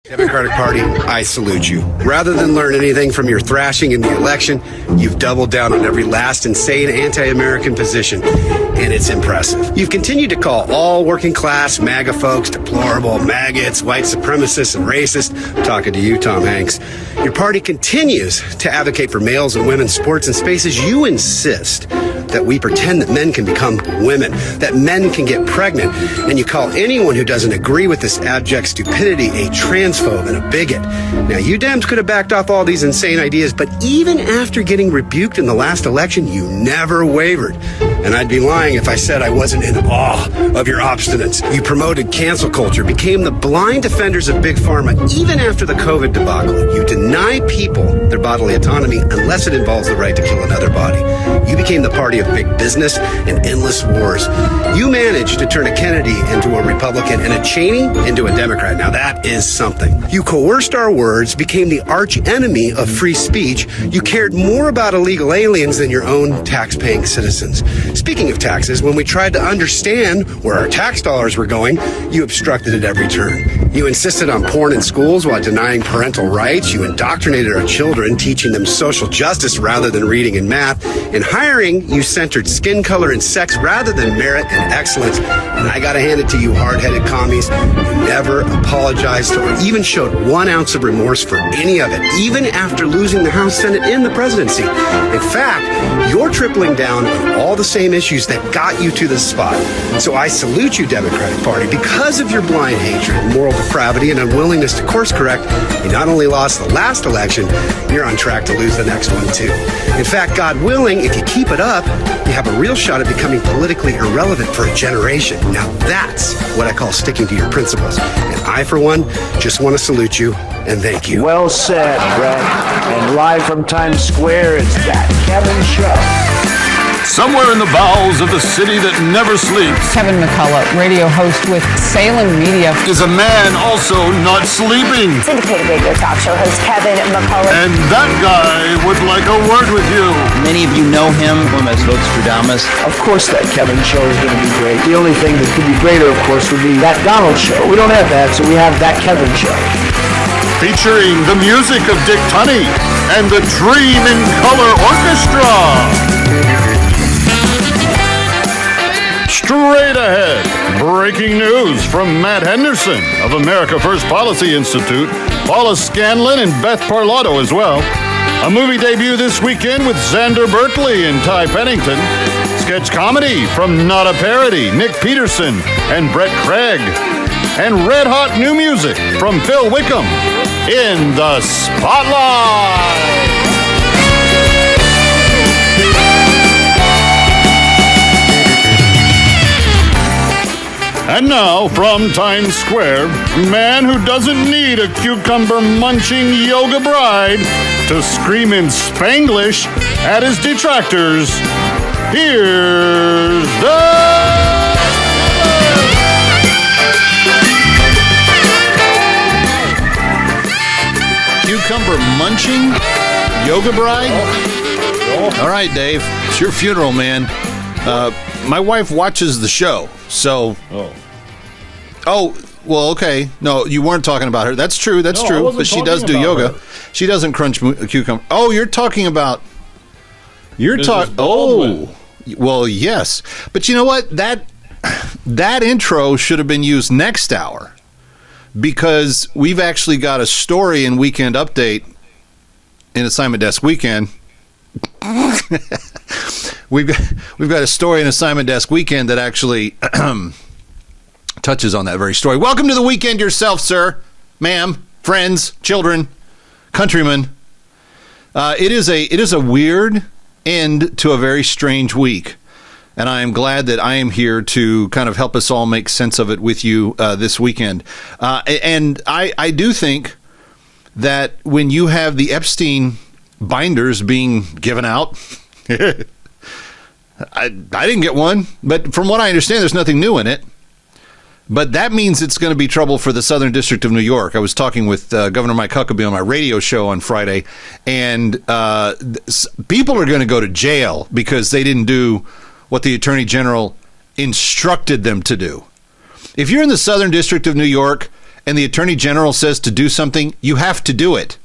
Democratic Party, I salute you. Rather than learn anything from your thrashing in the election, you've doubled down on every last insane anti-American position, and it's impressive. You've continued to call all working class MAGA folks deplorable, maggots, white supremacists, and racist. I'm talking to you, Tom Hanks. Your party continues to advocate for males and women's sports and spaces. You insist that we pretend that men can become women, that men can get pregnant, and you call anyone who doesn't agree with this abject stupidity a transphobe and a bigot. Now, you Dems could have backed off all these insane ideas, but even after getting rebuked in the last election, you never wavered. And I'd be lying if I said I wasn't in awe of your obstinance. You promoted cancel culture, became the blind defenders of Big Pharma, even after the COVID debacle. You deny people their bodily autonomy unless it involves the right to kill another body. You became the party of big business and endless wars. You managed to turn a Kennedy into a Republican and a Cheney into a Democrat. Now that is something. You coerced our words, became the arch enemy of free speech. You cared more about illegal aliens than your own tax-paying citizens. Speaking of taxes, when we tried to understand where our tax dollars were going, you obstructed at every turn. You insisted on porn in schools while denying parental rights. You indoctrinated our children, teaching them social justice rather than reading and math. In hiring, you centered skin color and sex rather than merit and excellence. And I gotta hand it to you, hard-headed commies. You never apologized or even showed 1 ounce of remorse for any of it, even after losing the House, Senate, and the presidency. In fact, you're tripling down on all the same issues that got you to this spot. So I salute you, Democratic Party. Because of your blind hatred, moral depravity, and unwillingness to course correct, you not only lost the last election, you're on track to lose the next one too. In fact, God willing, if you keep it up, you have a real shot at becoming politically irrelevant for a generation. Now that's what I call sticking to your principles. And I, for one, just want to salute you and thank you. Well said, Brett. And live from Times Square, it's That Kevin Show. Somewhere in the bowels of the city that never sleeps, Kevin McCullough, radio host with Salem Media, is a man also not sleeping. Syndicated radio talk show host Kevin McCullough. And that guy would like a word with you. Many of you know him as Votes-Stradamus. Of course that Kevin Show is going to be great. The only thing that could be greater, of course, would be That Donald Show. We don't have that, so we have That Kevin Show. Featuring the music of Dick Tunney and the Dream in Color Orchestra. Straight ahead, breaking news from Matt Henderson of America First Policy Institute, Paula Scanlan and Beth Parlato as well. A movie debut this weekend with Xander Berkley and Ty Pennington. Sketch comedy from Not a Parody, Nick Peterson and Brett Craig. And red-hot new music from Phil Wickham in the Spotlight. And now, from Times Square, man who doesn't need a cucumber-munching yoga bride to scream in Spanglish at his detractors, here's the... Cucumber-munching yoga bride? All right, Dave, it's your funeral, man. My wife watches the show, so... Oh, well, okay. No, you weren't talking about her. That's true, that's true. But she does do yoga. Her. She doesn't crunch cucumber. Oh, you're talking about... You're talking... Oh, well, yes. But you know what? That intro should have been used next hour, because we've actually got a story in Weekend Update in Assignment Desk Weekend. We've got a story in Assignment Desk Weekend that actually touches on that very story. Welcome to the weekend yourself, sir, ma'am, friends, children, countrymen. It is a weird end to a very strange week, and I am glad that I am here to kind of help us all make sense of it with you this weekend. And I do think that when you have the Epstein binders being given out, I didn't get one, but from what I understand, there's nothing new in it. But that means it's going to be trouble for the Southern District of New York. I was talking with Governor Mike Huckabee on my radio show on Friday, and people are going to go to jail because they didn't do what the Attorney General instructed them to do. If you're in the Southern District of New York and the Attorney General says to do something, you have to do it.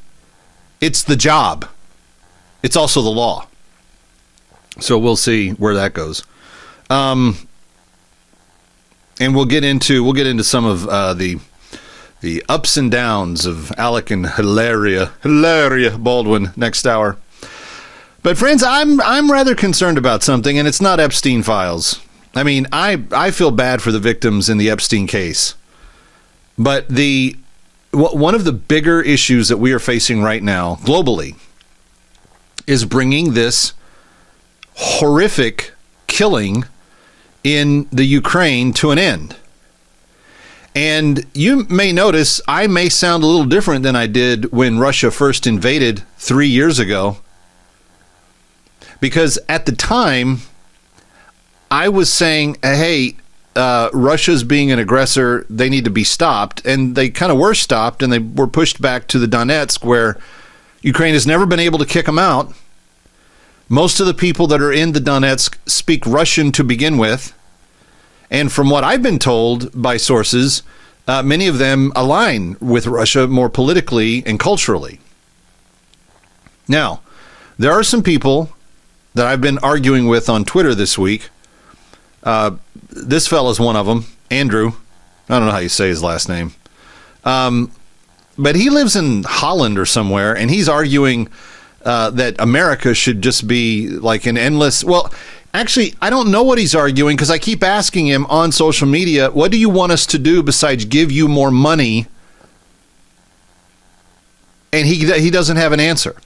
It's the job. It's also the law. So we'll see where that goes. And we'll get into some of the ups and downs of Alec and Hilaria Baldwin next hour. But friends, I'm rather concerned about something, and it's not Epstein files. I mean, I feel bad for the victims in the Epstein case. But one of the bigger issues that we are facing right now globally is bringing this horrific killing in the Ukraine to an end. And you may notice I may sound a little different than I did when Russia first invaded 3 years ago. Because at the time, I was saying, hey, Russia's being an aggressor, they need to be stopped. And they kind of were stopped, and they were pushed back to the Donetsk, where Ukraine has never been able to kick them out. Most of the people that are in the Donetsk speak Russian to begin with. And from what I've been told by sources, many of them align with Russia more politically and culturally. Now, there are some people that I've been arguing with on Twitter this week. This fella's one of them, Andrew. I don't know how you say his last name. But he lives in Holland or somewhere, and he's arguing that America should just be like an endless... Well, actually, I don't know what he's arguing, because I keep asking him on social media, what do you want us to do besides give you more money? And he doesn't have an answer.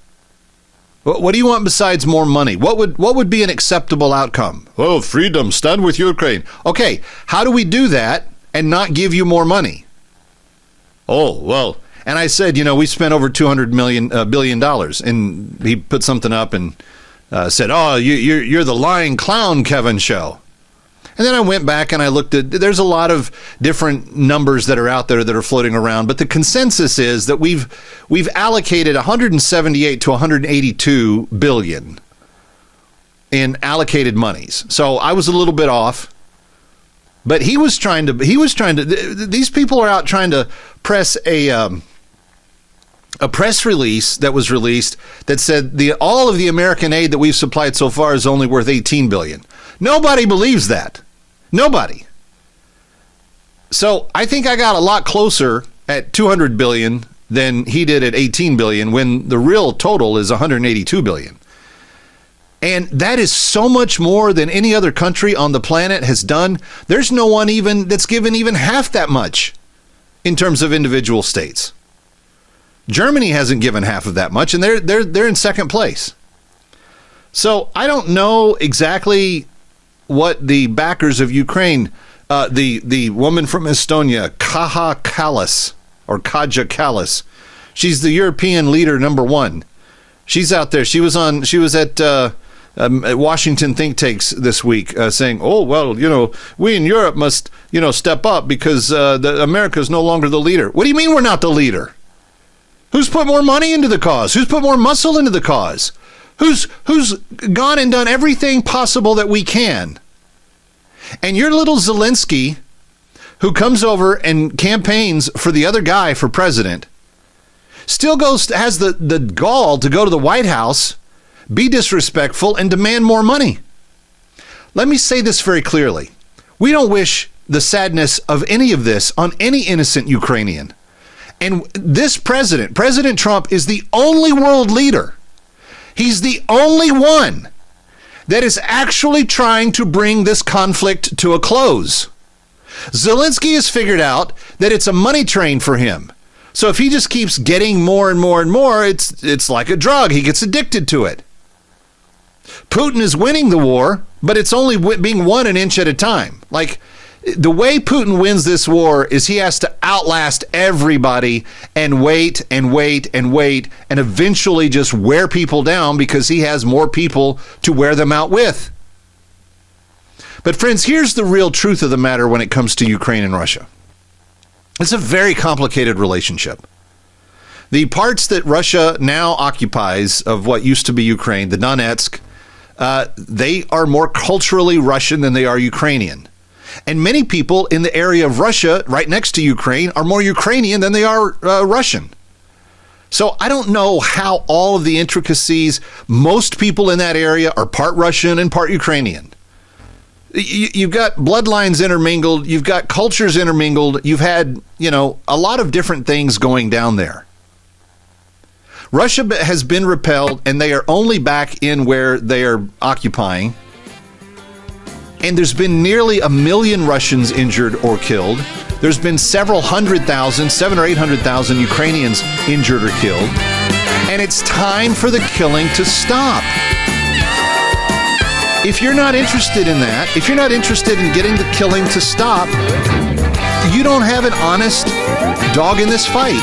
What do you want besides more money? What would be an acceptable outcome? Oh, freedom, stand with Ukraine. Okay, how do we do that and not give you more money? Oh, well, and I said, we spent over $200 billion, and he put something up and said, oh, you're the lying clown, Kevin show. And then I went back and I looked at, there's a lot of different numbers that are out there that are floating around, but the consensus is that we've allocated 178 to 182 billion in allocated monies. So I was a little bit off, but these people are out trying to press a press release that was released that said all of the American aid that we've supplied so far is only worth 18 billion. Nobody believes that. Nobody. So I think I got a lot closer at 200 billion than he did at 18 billion, when the real total is 182 billion. And that is so much more than any other country on the planet has done. There's no one even that's given even half that much in terms of individual states. Germany hasn't given half of that much, and they're in second place. So I don't know exactly what the backers of Ukraine, the woman from Estonia, Kaja Kallas, she's the European leader number one. She's out there. She was at Washington think tanks this week saying, oh, well, we in Europe must, step up because America is no longer the leader. What do you mean we're not the leader? Who's put more money into the cause? Who's put more muscle into the cause? Who's gone and done everything possible that we can? And your little Zelensky, who comes over and campaigns for the other guy for president, still has the gall to go to the White House, be disrespectful, and demand more money. Let me say this very clearly. We don't wish the sadness of any of this on any innocent Ukrainian. And this President Trump, is the only world leader. He's the only one that is actually trying to bring this conflict to a close. Zelensky has figured out that it's a money train for him. So if he just keeps getting more and more and more, it's like a drug. He gets addicted to it. Putin is winning the war, but it's only being won an inch at a time. Like, the way Putin wins this war is he has to outlast everybody and wait and wait and wait and eventually just wear people down because he has more people to wear them out with. But friends, here's the real truth of the matter when it comes to Ukraine and Russia. It's a very complicated relationship. The parts that Russia now occupies of what used to be Ukraine, the Donetsk, they are more culturally Russian than they are Ukrainian. And many people in the area of Russia, right next to Ukraine, are more Ukrainian than they are Russian. So I don't know how all of the intricacies, most people in that area are part Russian and part Ukrainian. You've got bloodlines intermingled. You've got cultures intermingled. You've had, a lot of different things going down there. Russia has been repelled, and they are only back in where they are occupying. And there's been nearly 1 million Russians injured or killed. There's been several 100,000, 700,000 or 800,000 Ukrainians injured or killed. And it's time for the killing to stop. If you're not interested in that, if you're not interested in getting the killing to stop, you don't have an honest dog in this fight.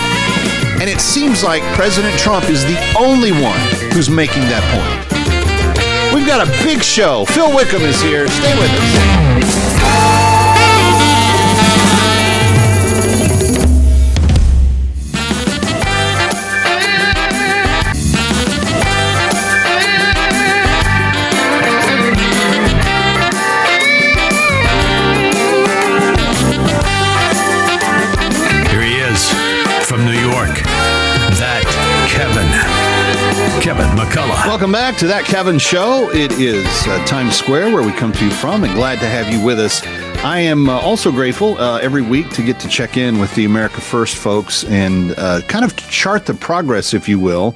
And it seems like President Trump is the only one who's making that point. We've got a big show. Phil Wickham is here. Stay with us. Kevin McCullough. Welcome back to That Kevin Show. It is Times Square, where we come to you from, and glad to have you with us. I am also grateful every week to get to check in with the America First folks and kind of chart the progress, if you will,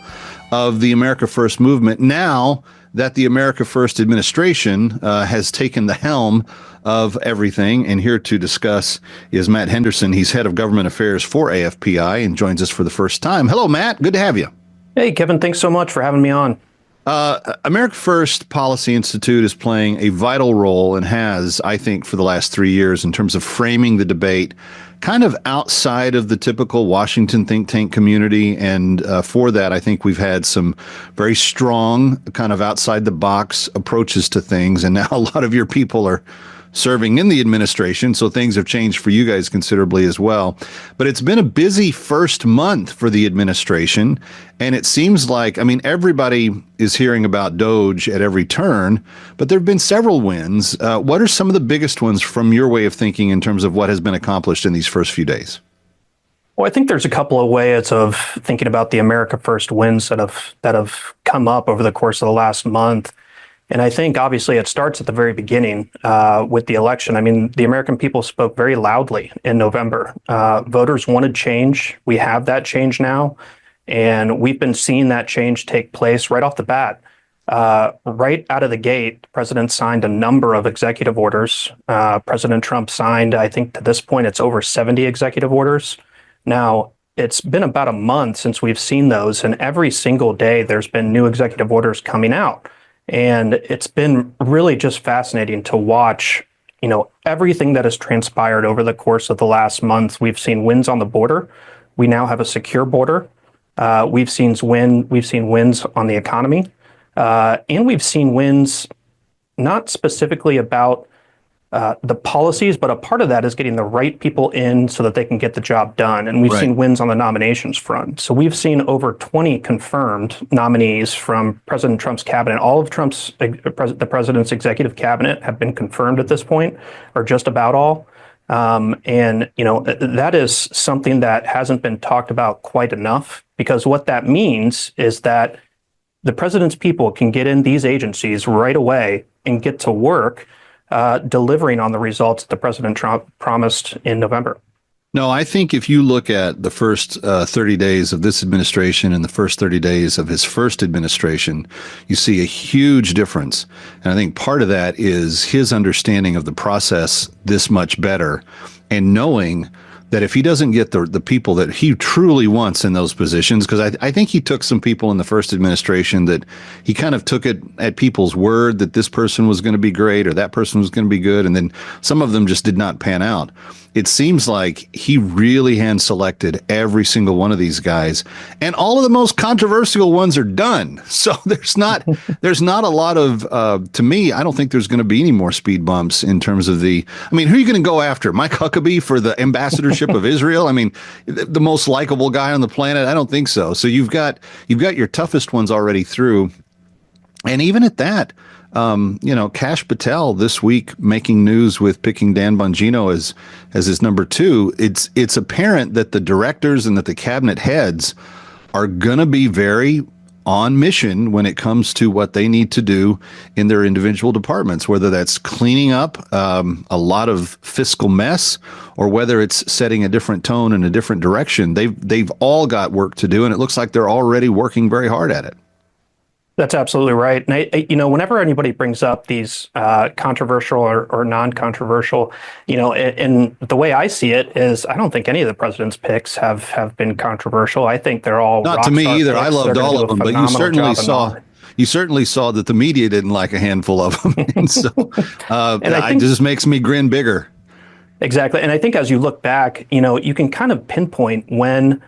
of the America First movement now that the America First administration has taken the helm of everything. And here to discuss is Matt Henderson. He's head of government affairs for AFPI and joins us for the first time. Hello, Matt. Good to have you. Hey, Kevin, thanks so much for having me on. America First Policy Institute is playing a vital role and has, I think, for the last 3 years in terms of framing the debate kind of outside of the typical Washington think tank community. And for that, I think we've had some very strong kind of outside the box approaches to things. And now a lot of your people are serving in the administration, so things have changed for you guys considerably as well. But it's been a busy first month for the administration, and it seems like, everybody is hearing about DOGE at every turn, but there have been several wins. What are some of the biggest ones from your way of thinking in terms of what has been accomplished in these first few days? Well, I think there's a couple of ways of thinking about the America First wins that have come up over the course of the last month. And I think, obviously, it starts at the very beginning with the election. The American people spoke very loudly in November. Voters wanted change. We have that change now. And we've been seeing that change take place right off the bat. Right out of the gate, the president signed a number of executive orders. President Trump signed, I think to this point, it's over 70 executive orders. Now, it's been about a month since we've seen those. And every single day, there's been new executive orders coming out. And it's been really just fascinating to watch, everything that has transpired over the course of the last month. We've seen wins on the border. We now have a secure border. We've seen wins on the economy. And we've seen wins not specifically about the policies, but a part of that is getting the right people in so that they can get the job done. And we've seen wins on the nominations front. So we've seen over 20 confirmed nominees from President Trump's cabinet. All of the president's executive cabinet have been confirmed at this point, or just about all. That is something that hasn't been talked about quite enough, because what that means is that the president's people can get in these agencies right away and get to work delivering on the results that President Trump promised in November. No, I think if you look at the first 30 days of this administration and the first 30 days of his first administration, you see a huge difference. And I think part of that is his understanding of the process this much better, and knowing that if he doesn't get the people that he truly wants in those positions, because I think he took some people in the first administration that he kind of took it at people's word that this person was going to be great or that person was going to be good, and then some of them just did not pan out. It seems like he really hand selected every single one of these guys, and all of the most controversial ones are done. So there's not a lot of, to me, I don't think there's going to be any more speed bumps in terms of who are you going to go after? Mike Huckabee for the ambassadorship of Israel? The most likable guy on the planet? I don't think so. So you've got your toughest ones already through. And even at that, Kash Patel this week making news with picking Dan Bongino as his number 2. It's apparent that the directors and that the cabinet heads are going to be very on mission when it comes to what they need to do in their individual departments, whether that's cleaning up a lot of fiscal mess or whether it's setting a different tone in a different direction. They've all got work to do, and it looks like they're already working very hard at it. That's absolutely right. And whenever anybody brings up these controversial or non-controversial, and the way I see it is, I don't think any of the president's picks have been controversial. I think they're all not to me either. Picks. I loved all of them, but you certainly saw that the media didn't like a handful of them, and so it just makes me grin bigger. Exactly, and I think as you look back, you can kind of pinpoint when.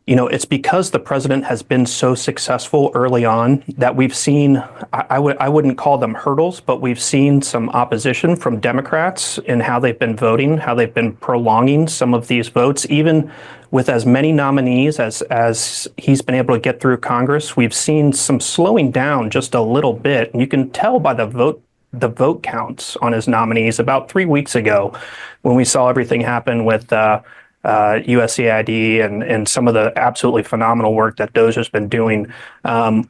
It's because the president has been so successful early on that we've seen, I wouldn't call them hurdles, but we've seen some opposition from Democrats in how they've been voting, how they've been prolonging some of these votes, even with as many nominees as he's been able to get through Congress. We've seen some slowing down just a little bit. And you can tell by the vote counts on his nominees about 3 weeks ago when we saw everything happen with USAID and some of the absolutely phenomenal work that DOJ has been doing.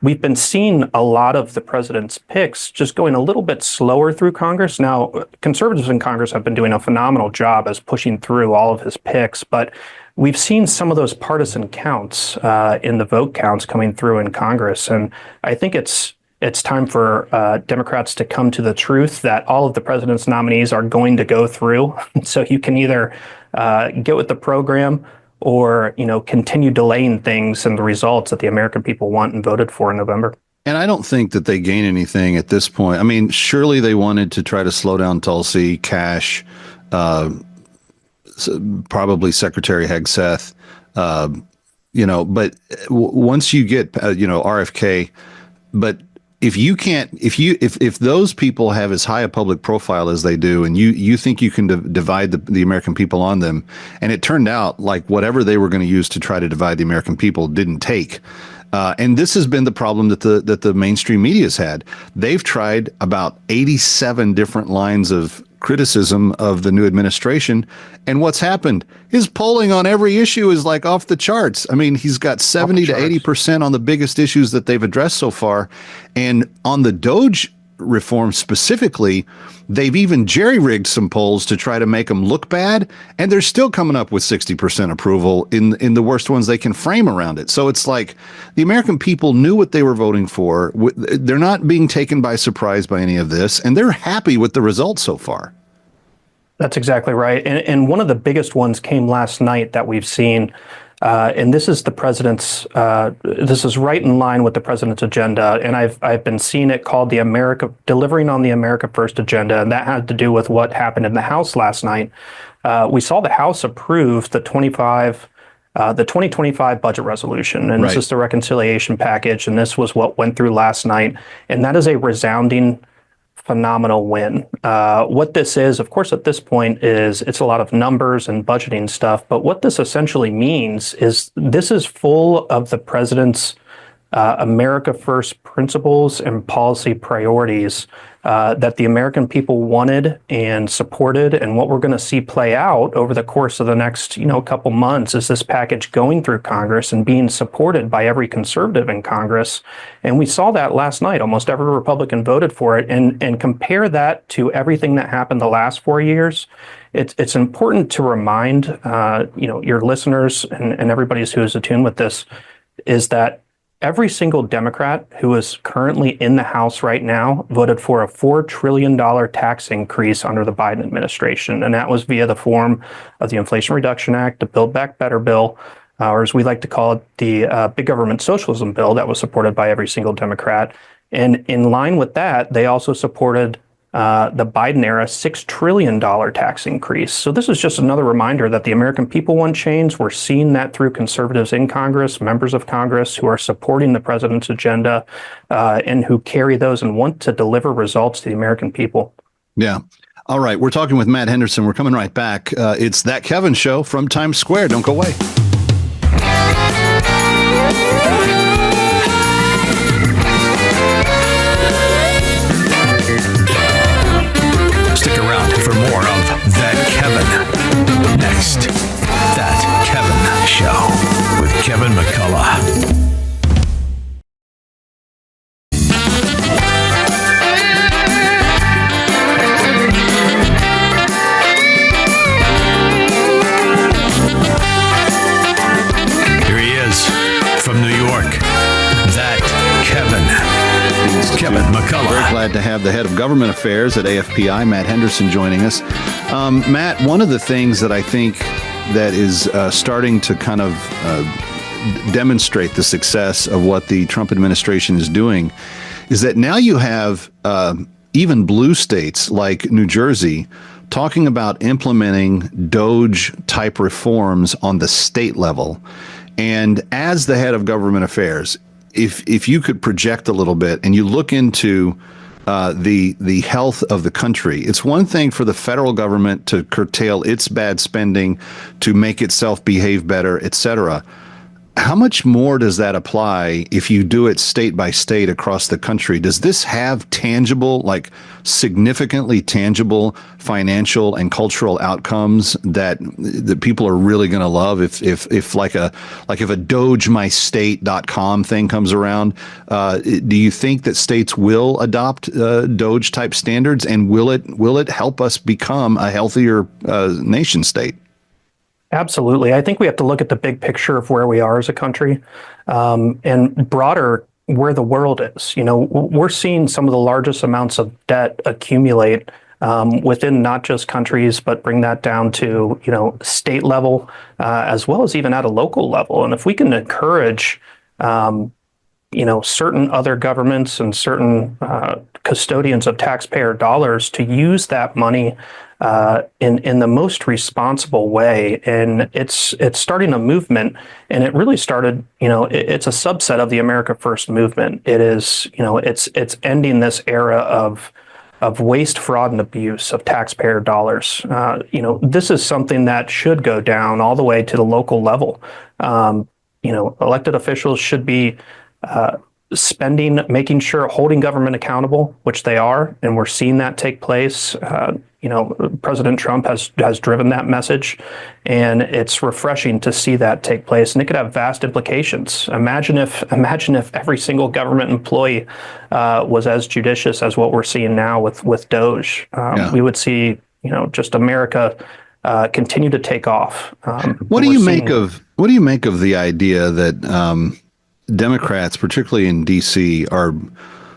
We've been seeing a lot of the president's picks just going a little bit slower through Congress. Now, conservatives in Congress have been doing a phenomenal job as pushing through all of his picks, but we've seen some of those partisan counts in the vote counts coming through in Congress. And I think it's time for Democrats to come to the truth that all of the president's nominees are going to go through. So you can either get with the program or, continue delaying things and the results that the American people want and voted for in November. And I don't think that they gain anything at this point. I mean, surely they wanted to try to slow down Tulsi, Kash, probably Secretary Hegseth, but once you get, RFK, but if those people have as high a public profile as they do, and you think you can divide the American people on them, and it turned out like whatever they were going to use to try to divide the American people didn't take. And this has been the problem that the mainstream media's had. They've tried about 87 different lines of criticism of the new administration, and what's happened is polling on every issue is like off the charts. I mean, he's got 70 to 80% on the biggest issues that they've addressed so far, and on the DOJ reform specifically, they've even jerry-rigged some polls to try to make them look bad, and they're still coming up with 60% approval in the worst ones they can frame around it. So it's like the American people knew what they were voting for. They're not being taken by surprise by any of this, and they're happy with the results so far. That's exactly right. And one of the biggest ones came last night that we've seen. And this is the president's, this is right in line with the president's agenda. And I've been seeing it called delivering on the America First agenda. And that had to do with what happened in the House last night. We saw the House approve the 2025 budget resolution. And This is the reconciliation package. And this was what went through last night. And that is a resounding phenomenal win. What this is, of course, at this point it's a lot of numbers and budgeting stuff, but what this essentially means is this is full of the president's America First principles and policy priorities that the American people wanted and supported. And what we're going to see play out over the course of the next, couple months is this package going through Congress and being supported by every conservative in Congress. And we saw that last night. Almost every Republican voted for it. And compare that to everything that happened the last 4 years. It's important to remind, your listeners and everybody who's attuned with this is that every single Democrat who is currently in the House right now voted for a $4 trillion tax increase under the Biden administration. And that was via the form of the Inflation Reduction Act, the Build Back Better bill, or as we like to call it, the Big Government Socialism bill that was supported by every single Democrat. And in line with that, they also supported the Biden era $6 trillion tax increase. So this is just another reminder that the American people want change. We're seeing that through conservatives in Congress, members of Congress who are supporting the president's agenda and who carry those and want to deliver results to the American people. Yeah. All right. We're talking with Matt Henderson. We're coming right back. It's That Kevin Show from Times Square. Don't go away. next. That Kevin Show with Kevin McCullough. From New York, that Kevin McCullough. Very glad to have the head of government affairs at AFPI, Matt Henderson, joining us. Matt, one of the things that I think that is starting to kind of demonstrate the success of what the Trump administration is doing is that now you have even blue states like New Jersey talking about implementing DOGE-type reforms on the state level. And as the head of government affairs, if you could project a little bit and you look into the health of the country, it's one thing for the federal government to curtail its bad spending, to make itself behave better, et cetera. How much more does that apply if you do it state by state across the country? Does this have tangible, like significantly tangible financial and cultural outcomes that people are really going to love if a dogemystate.com thing comes around? Do you think that states will adopt Doge type standards, and will it help us become a healthier nation state? Absolutely. I think we have to look at the big picture of where we are as a country, and broader where the world is. We're seeing some of the largest amounts of debt accumulate within not just countries, but bring that down to, state level, as well as even at a local level. And if we can encourage, certain other governments and certain custodians of taxpayer dollars to use that money in the most responsible way, and it's starting a movement, and it really started. It's a subset of the America First movement. It is, it's ending this era of waste, fraud, and abuse of taxpayer dollars. This is something that should go down all the way to the local level. Elected officials should be spending, making sure, holding government accountable, which they are, and we're seeing that take place. President Trump has driven that message, and it's refreshing to see that take place. And it could have vast implications. Imagine if every single government employee was as judicious as what we're seeing now with Doge. We would see, just America continue to take off. What do you make of the idea that Democrats, particularly in D.C., are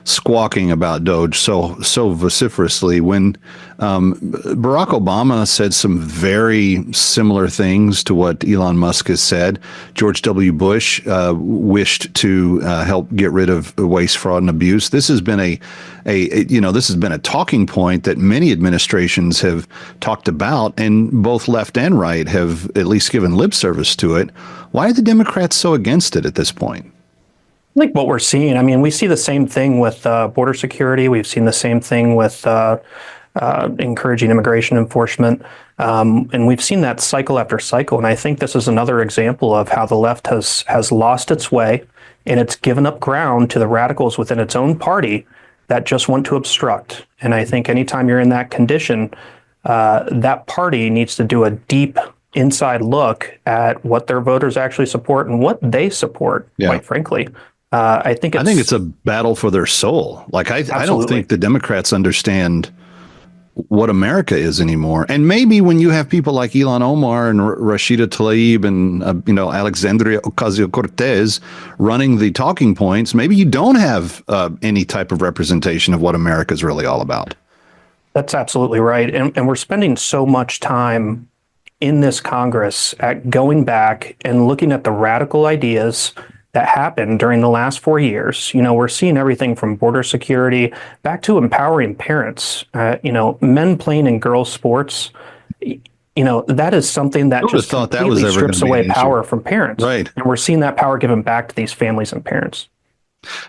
squawking about Doge so vociferously when Barack Obama said some very similar things to what Elon Musk has said? George W. Bush wished to help get rid of waste, fraud, and abuse. This has been a talking point that many administrations have talked about, and both left and right have at least given lip service to it. Why are the Democrats so against it at this point? I think what we're seeing, we see the same thing with border security. We've seen the same thing with encouraging immigration enforcement. And we've seen that cycle after cycle. And I think this is another example of how the left has lost its way, and it's given up ground to the radicals within its own party that just want to obstruct. And I think anytime you're in that condition, that party needs to do a deep inside look at what their voters actually support and what they support, quite frankly. I think it's a battle for their soul. I don't think the Democrats understand what America is anymore. And maybe when you have people like Ilhan Omar and Rashida Tlaib and Alexandria Ocasio-Cortez running the talking points, maybe you don't have any type of representation of what America is really all about. That's absolutely right. And we're spending so much time in this Congress at going back and looking at the radical ideas that happened during the last 4 years. We're seeing everything from border security back to empowering parents, men playing in girls' sports. That is something that just completely strips away power from parents. Right. And we're seeing that power given back to these families and parents.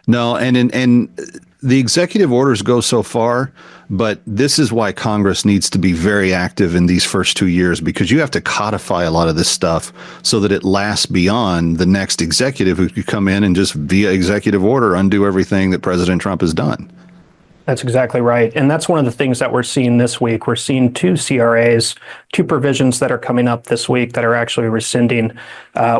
No, and the executive orders go so far, but this is why Congress needs to be very active in these first 2 years, because you have to codify a lot of this stuff so that it lasts beyond the next executive who could come in and just via executive order undo everything that President Trump has done. That's exactly right. And that's one of the things that we're seeing this week. We're seeing two CRAs, two provisions that are coming up this week that are actually rescinding.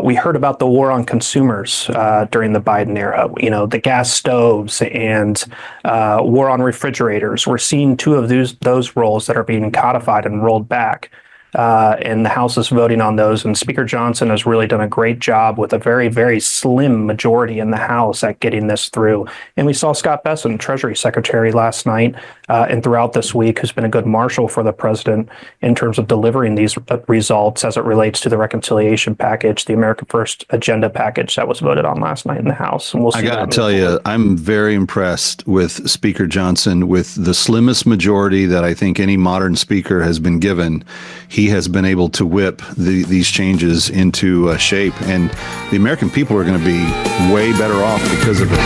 We heard about the war on consumers during the Biden era, the gas stoves and war on refrigerators. We're seeing two of those roles that are being codified and rolled back. And the House is voting on those. And Speaker Johnson has really done a great job with a very, very slim majority in the House at getting this through. And we saw Scott Bessent, Treasury Secretary, last night and throughout this week, who's been a good marshal for the president in terms of delivering these results as it relates to the reconciliation package, the America First agenda package that was voted on last night in the House. And we'll see. I got to tell you, I'm very impressed with Speaker Johnson with the slimmest majority that I think any modern speaker has been given. He has been able to whip these changes into shape, and the American people are going to be way better off because of it.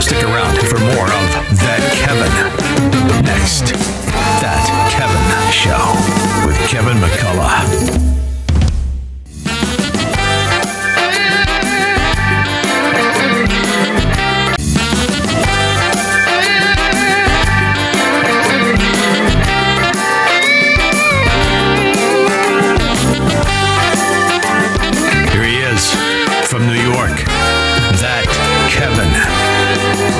Stick around for more of That Kevin. Next, That Kevin Show with Kevin McCullough. From New York, That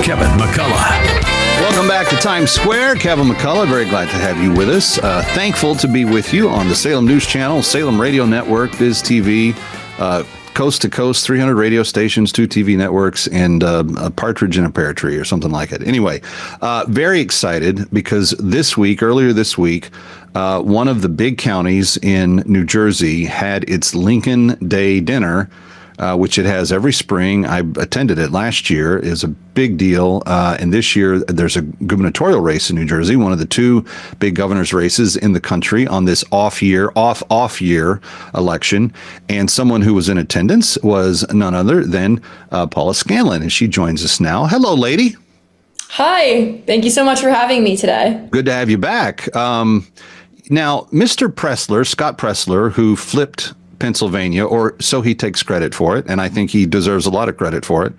Kevin McCullough. Welcome back to Times Square. Kevin McCullough, very glad to have you with us. Thankful to be with you on the Salem News Channel, Salem Radio Network, BizTV, coast to coast, 300 radio stations, 2 TV networks, and a partridge in a pear tree or something like it. Anyway, very excited because earlier this week, one of the big counties in New Jersey had its Lincoln Day dinner, which it has every spring. I attended it last year. It is a big deal. And this year, there's a gubernatorial race in New Jersey, one of the two big governor's races in the country on this off year election. And someone who was in attendance was none other than Paula Scanlan. And she joins us now. Hello, lady. Hi. Thank you so much for having me today. Good to have you back. Now, Mr. Pressler, Scott Pressler, who flipped Pennsylvania, or so he takes credit for it, and I think he deserves a lot of credit for it,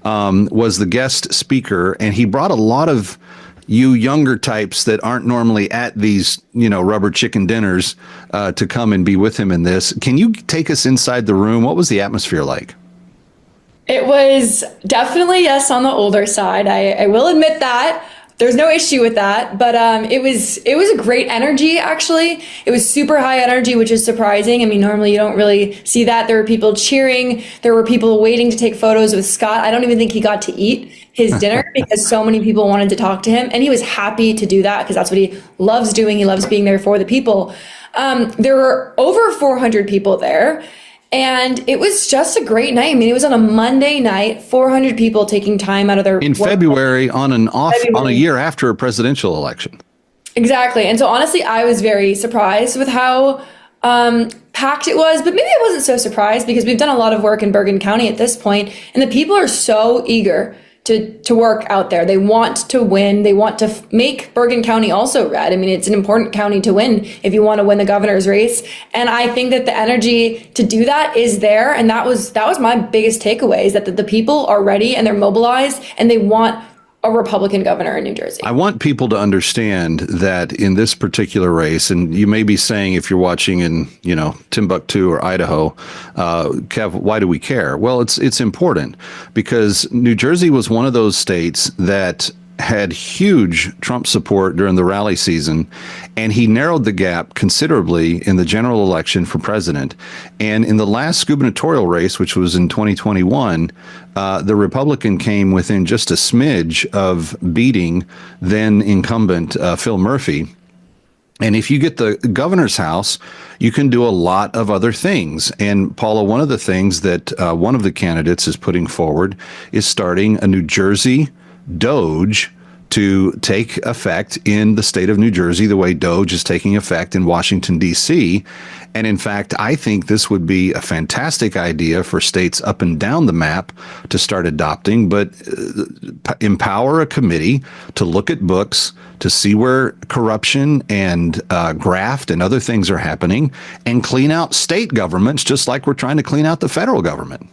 was the guest speaker, and he brought a lot of you younger types that aren't normally at these, rubber chicken dinners to come and be with him in this. Can you take us inside the room? What was the atmosphere like? It was definitely, yes, on the older side. I will admit that. There's no issue with that, but it was a great energy, actually. It was super high energy, which is surprising. I mean, normally you don't really see that. There were people cheering. There were people waiting to take photos with Scott. I don't even think he got to eat his dinner because so many people wanted to talk to him, and he was happy to do that because that's what he loves doing. He loves being there for the people. There were over 400 people there. And it was just a great night. I mean, it was on a Monday night, 400 people taking time out of their in February on a year after a presidential election. Exactly. And so honestly, I was very surprised with how packed it was, but maybe I wasn't so surprised because we've done a lot of work in Bergen County at this point, and the people are so eager to work out there. They want to win. They want to make Bergen County also red. I mean, it's an important county to win if you want to win the governor's race. And I think that the energy to do that is there. And that was my biggest takeaway, is that the people are ready and they're mobilized and they want a Republican governor in New Jersey. I want people to understand that in this particular race, and you may be saying if you're watching in, Timbuktu or Idaho, Kev, why do we care? Well, it's important because New Jersey was one of those states that had huge Trump support during the rally season, and he narrowed the gap considerably in the general election for president. And in the last gubernatorial race, which was in 2021, the Republican came within just a smidge of beating then incumbent Phil Murphy. And if you get the governor's house, you can do a lot of other things. And Paula, one of the things that one of the candidates is putting forward is starting a New Jersey Doge to take effect in the state of New Jersey, the way Doge is taking effect in Washington, D.C. And in fact, I think this would be a fantastic idea for states up and down the map to start adopting, but empower a committee to look at books, to see where corruption and graft and other things are happening, and clean out state governments just like we're trying to clean out the federal government.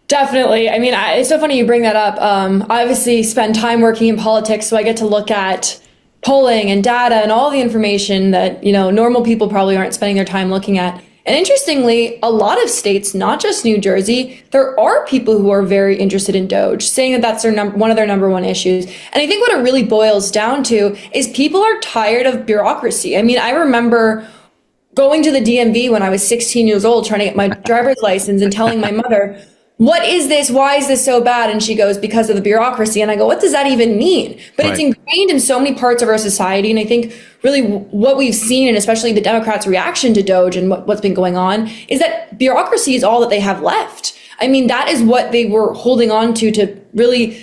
Definitely. I mean, it's so funny you bring that up. I obviously spend time working in politics, so I get to look at polling and data and all the information that, normal people probably aren't spending their time looking at. And interestingly, a lot of states, not just New Jersey, there are people who are very interested in Doge, saying that that's one of their number one issues. And I think what it really boils down to is people are tired of bureaucracy. I mean, I remember going to the DMV when I was 16 years old, trying to get my driver's license and telling my mother, what is this? Why is this so bad? And she goes, because of the bureaucracy. And I go, what does that even mean? But It's ingrained in so many parts of our society. And I think really what we've seen, and especially the Democrats' reaction to Doge and what's been going on, is that bureaucracy is all that they have left. I mean, that is what they were holding on to really,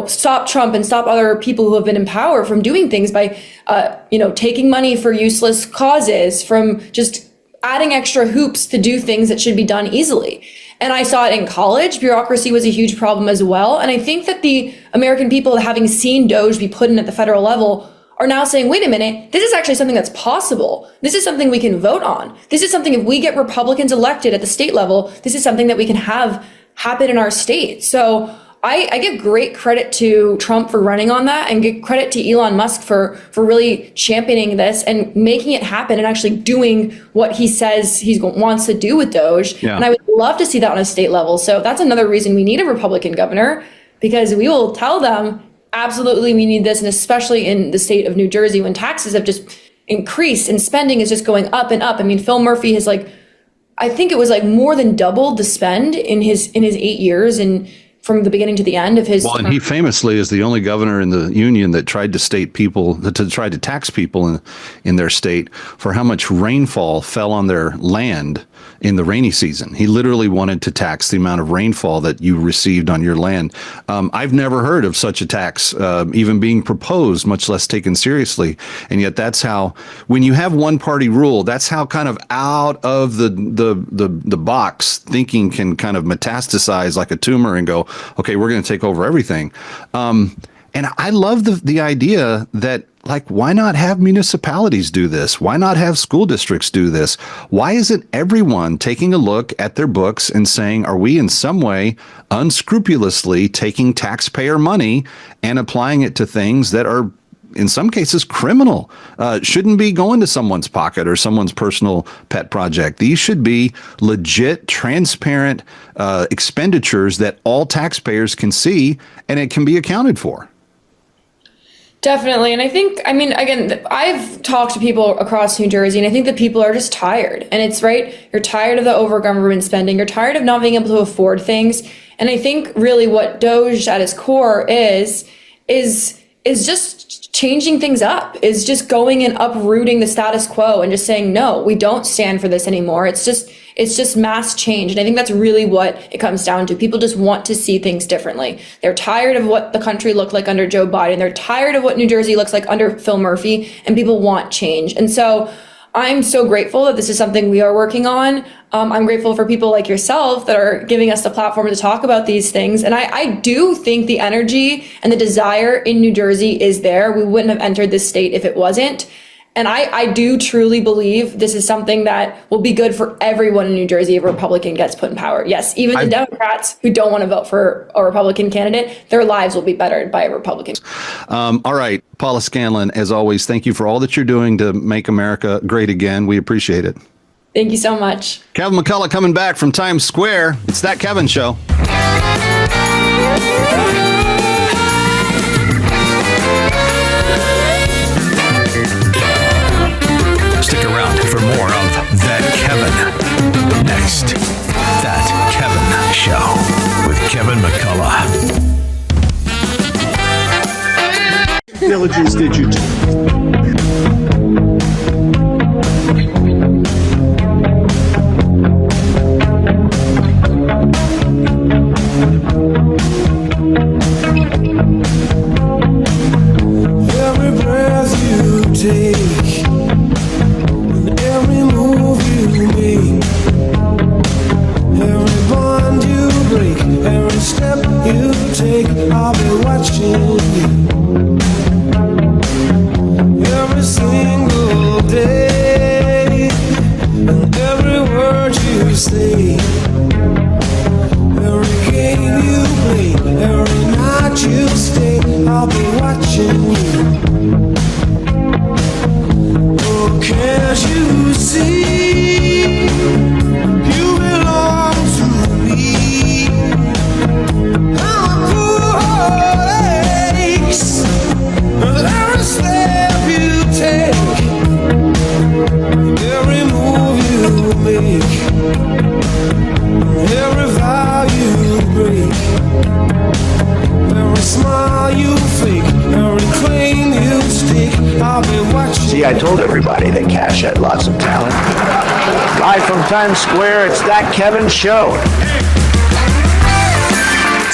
stop Trump and stop other people who have been in power from doing things by, taking money for useless causes, from just adding extra hoops to do things that should be done easily. And I saw it in college. Bureaucracy was a huge problem as well. And I think that the American people, having seen Doge be put in at the federal level, are now saying, wait a minute, this is actually something that's possible. This is something we can vote on. This is something, if we get Republicans elected at the state level, this is something that we can have happen in our state. So I give great credit to Trump for running on that, and give credit to Elon Musk for really championing this and making it happen and actually doing what he says he wants to do with Doge. Yeah. And I would love to see that on a state level. So that's another reason we need a Republican governor, because we will tell them, absolutely, we need this. And especially in the state of New Jersey, when taxes have just increased and spending is just going up and up. I mean, Phil Murphy has I think it was more than doubled the spend in his 8 years, and from the beginning to the end of his. Well, and he famously is the only governor in the union that tried to tax people in their state for how much rainfall fell on their land in the rainy season. He literally wanted to tax the amount of rainfall that you received on your land. I've never heard of such a tax even being proposed, much less taken seriously. And yet that's how, when you have one party rule, that's how kind of out of the box thinking can kind of metastasize like a tumor and go, okay, we're going to take over everything. And I love the idea that, why not have municipalities do this? Why not have school districts do this? Why isn't everyone taking a look at their books and saying, are we in some way unscrupulously taking taxpayer money and applying it to things that are, in some cases, criminal, shouldn't be going to someone's pocket or someone's personal pet project? These should be legit, transparent expenditures that all taxpayers can see, and it can be accounted for. Definitely. And I think, again, I've talked to people across New Jersey, and I think that people are just tired. And it's right. You're tired of the over government spending. You're tired of not being able to afford things. And I think really what Doge at its core is just changing things up, is just going and uprooting the status quo and just saying, no, we don't stand for this anymore. It's just mass change. And I think that's really what it comes down to. People just want to see things differently. They're tired of what the country looked like under Joe Biden. They're tired of what New Jersey looks like under Phil Murphy, and people want change. And so I'm so grateful that this is something we are working on. I'm grateful for people like yourself that are giving us the platform to talk about these things. And I do think the energy and the desire in New Jersey is there. We wouldn't have entered this state if it wasn't. And I do truly believe this is something that will be good for everyone in New Jersey if a Republican gets put in power. Yes, even the Democrats who don't want to vote for a Republican candidate, their lives will be bettered by a Republican. All right, Paula Scanlan, as always, thank you for all that you're doing to make America great again. We appreciate it. Thank you so much. Kevin McCullough coming back from Times Square. It's That Kevin Show. Stick around for more of That Kevin. Next, That Kevin Show with Kevin McCullough. Diligence did you take? Every breath you take, and every move you make, every bond you break, every step you take, I'll be watching you. Every single day, and every word you say, every Gosh, I had lots of talent. Live from Times Square, it's That Kevin Show.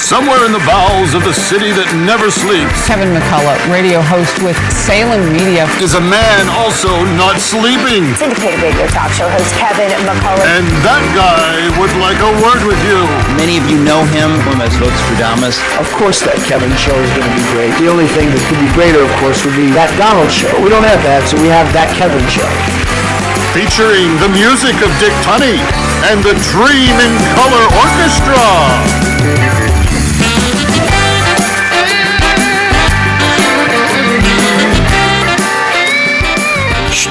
Somewhere in the bowels of the city that never sleeps Kevin McCullough, radio host with Salem Media. is a man also not sleeping. Syndicated radio talk show host Kevin McCullough. And that guy would like a word with you. Many of you know him as Votes Of course, That Kevin Show is going to be great. The only thing that could be greater, of course, would be That Donald Show. We don't have that, so we have That Kevin Show. Featuring the music of Dick Tunney and the Dream in Color Orchestra.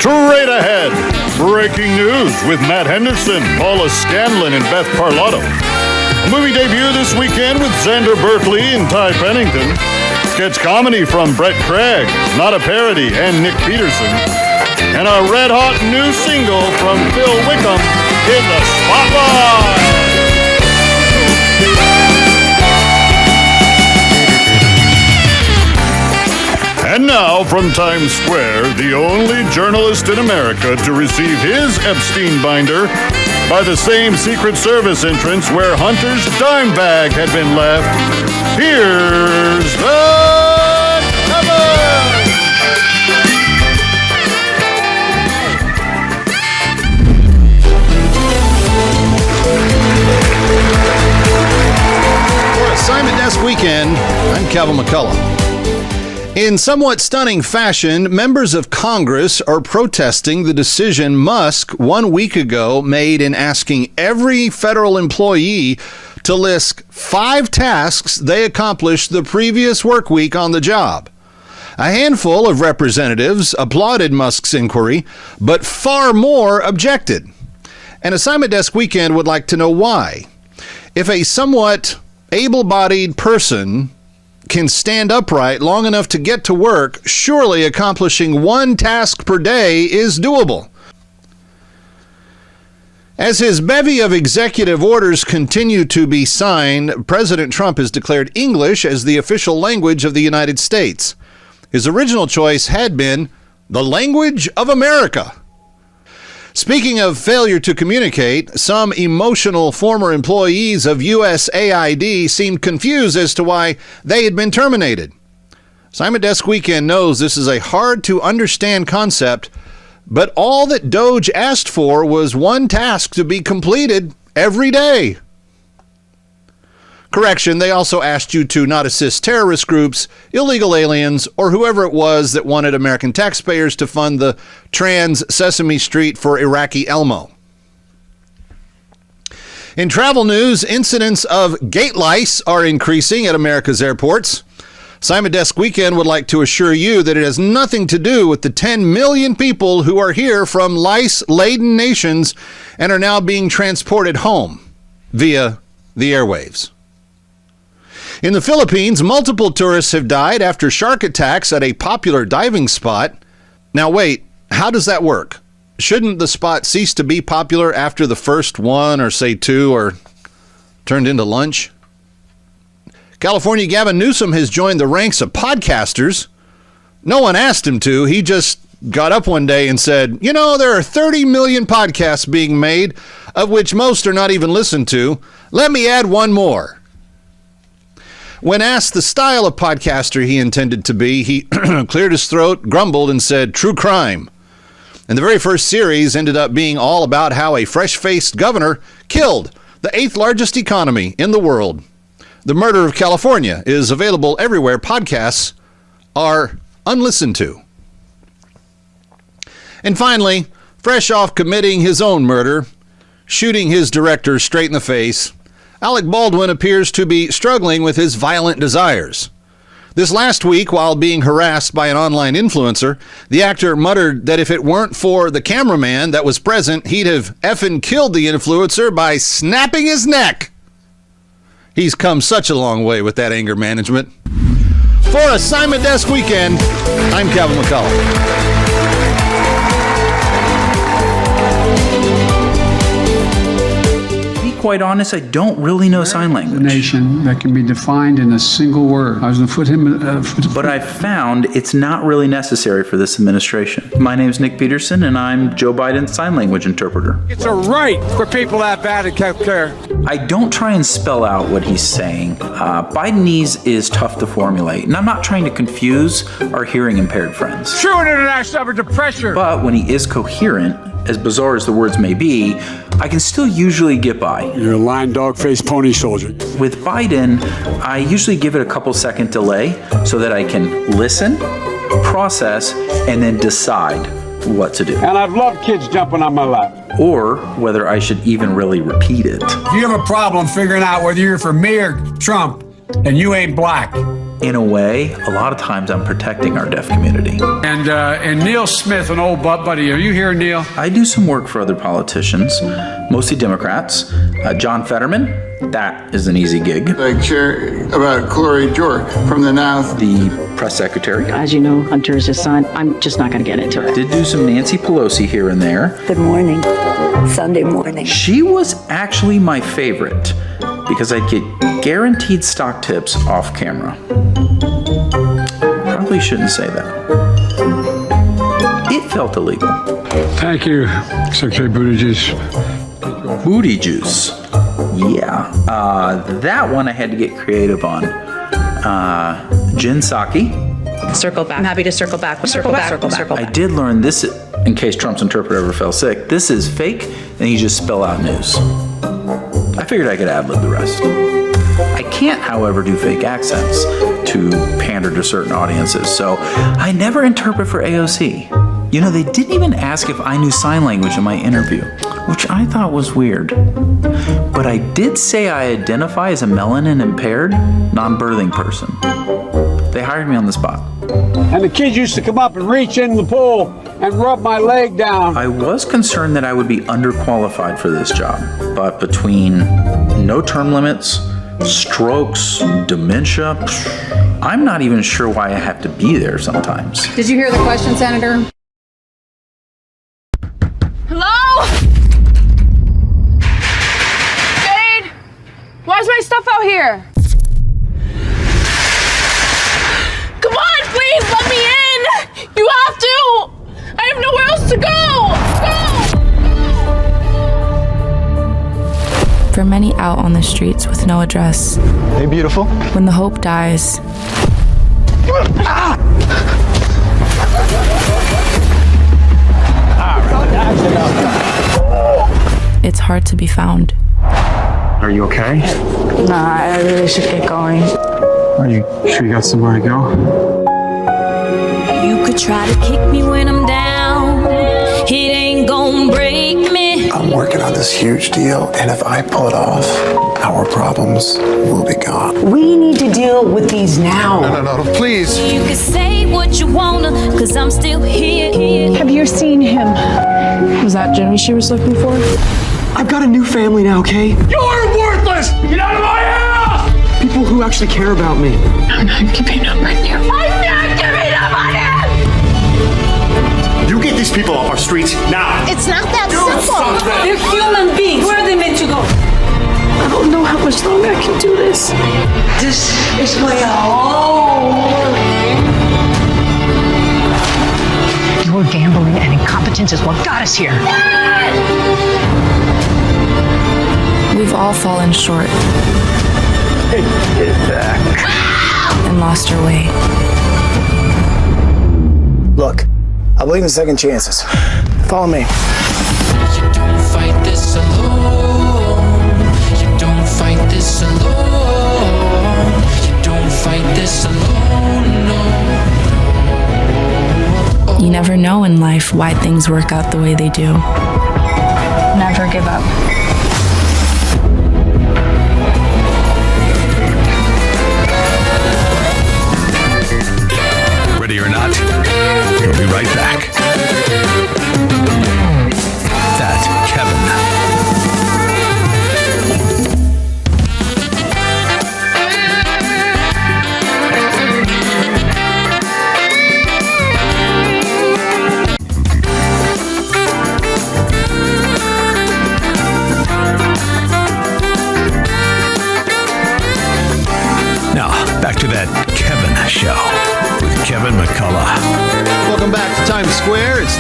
Straight ahead, breaking news with Matt Henderson, Paula Scanlan, and Beth Parlato. A movie debut this weekend with Xander, Berkley, and Pennington. Sketch comedy from Brett Craig, Not a Parody, and Nick Peterson. And a red-hot new single from Phil Wickham, In the Spotlight. And now, from Times Square, the only journalist in America to receive his Epstein binder by the same Secret Service entrance where Hunter's dime bag had been left, here's the Kevin! For Assignment Desk Weekend, I'm Kevin McCullough. In somewhat stunning fashion, members of Congress are protesting the decision Musk 1 week ago made in asking every federal employee to list 5 tasks they accomplished the previous work week on the job. A handful of representatives applauded Musk's inquiry, but far more objected. And Assignment Desk Weekend would like to know why. If a somewhat able-bodied person can stand upright long enough to get to work, surely accomplishing 1 task per day is doable. As his bevy of executive orders continue to be signed, President Trump has declared English as the official language of the United States. His original choice had been the language of America. Speaking of failure to communicate, some emotional former employees of USAID seemed confused as to why they had been terminated. Assignment Desk Weekend knows this is a hard-to-understand concept, but all that DOJ asked for was 1 task to be completed every day. Correction, they also asked you to not assist terrorist groups, illegal aliens, or whoever it was that wanted American taxpayers to fund the trans Sesame Street for Iraqi Elmo. In travel news, incidents of gate lice are increasing at America's airports. Assignment Desk Weekend would like to assure you that it has nothing to do with the 10 million people who are here from lice-laden nations and are now being transported home via the airwaves. In the Philippines, multiple tourists have died after shark attacks at a popular diving spot. Now wait, how does that work? Shouldn't the spot cease to be popular after the first 1 or say 2 are turned into lunch? California Gavin Newsom has joined the ranks of podcasters. No one asked him to. He just got up one day and said, you know, there are 30 million podcasts being made, of which most are not even listened to. Let me add 1 more. When asked the style of podcaster he intended to be, he cleared his throat, grumbled, and said, true crime. And the very first series ended up being all about how a fresh-faced governor killed the 8th largest economy in the world. The Murder of California is available everywhere podcasts are unlistened to. And finally, fresh off committing his own murder, shooting his director straight in the face, Alec Baldwin appears to be struggling with his violent desires. This last week, while being harassed by an online influencer, the actor muttered that if it weren't for the cameraman that was present, he'd have effing killed the influencer by snapping his neck. He's come such a long way with that anger management. For Assignment Desk Weekend, I'm Kevin McCullough. quite honest, I don't really know sign language. Nation that can be defined in a single word. I was going to put him. But I've found it's not really necessary for this administration. My name's Nick Peterson, and I'm Joe Biden's sign language interpreter. It's a right for people that bad at health care. I don't try and spell out what he's saying. Bidenese is tough to formulate, and I'm not trying to confuse our hearing impaired friends. True international average of pressure. But when he is coherent, as bizarre as the words may be, I can still usually get by. You're a lying dog-faced pony soldier. With Biden, I usually give it a couple second delay so that I can listen, process, and then decide what to do. And I've loved kids jumping on my lap. Or whether I should even really repeat it. If you have a problem figuring out whether you're for me or Trump, and you ain't black. In a way, a lot of times I'm protecting our deaf community. And Neil Smith, an old buddy, are you here, Neil? I do some work for other politicians, mostly Democrats. John Fetterman, that is an easy gig. Like chair about Corey George from the Now. The press secretary. As you know, Hunter is his son. I'm just not going to get into it. Did do some Nancy Pelosi here and there. Good morning. Sunday morning. She was actually my favorite because I'd get guaranteed stock tips off camera. Probably shouldn't say that. It felt illegal. Thank you, Secretary Buttigieg. Booty juice. Yeah. That one I had to get creative on. Gin sake. Circle back. I'm happy to circle back. Circle back. I did learn this, in case Trump's interpreter ever fell sick, this is fake, and you just spell out news. I figured I could ad-lib the rest. I can't, however, do fake accents to pander to certain audiences, so I never interpret for AOC. You know, they didn't even ask if I knew sign language in my interview, which I thought was weird. But I did say I identify as a melanin-impaired, non-birthing person. They hired me on the spot. And the kids used to come up and reach in the pool and rub my leg down. I was concerned that I would be underqualified for this job, but between no term limits, strokes, dementia, I'm not even sure why I have to be there sometimes. Did you hear the question, Senator? Hello? Jade? Why's my stuff out here? Come on, please, let me in! You have to! I have nowhere else to go! For many out on the streets with no address. Hey, beautiful. When the hope dies. It's hard to be found. Are you okay? Nah, I really should get going. Are you sure you got somewhere to go? You could try to kick me when I'm down. It ain't gonna break me. I'm working on this huge deal, and if I pull it off, our problems will be gone. We need to deal with these now. No, please. You can say what you wanna, cause I'm still here. Have you seen him? Was that Jimmy she was looking for? I've got a new family now, okay? You're worthless! Get out of my house! People who actually care about me. I'm not giving up on you. I'm not giving up on him! You get these people off our streets now! It's not that simple. Something. They're human beings. Where are they meant to go? I don't know how much longer I can do this. This is my home. Your gambling and incompetence is what got us here. We've all fallen short. Get back. And lost our way. Look, I believe in second chances. Follow me. You don't fight this alone. You don't fight this alone. You don't fight this alone, no. You never know in life why things work out the way they do. Never give up. Ready or not, we'll be right back. That Kevin.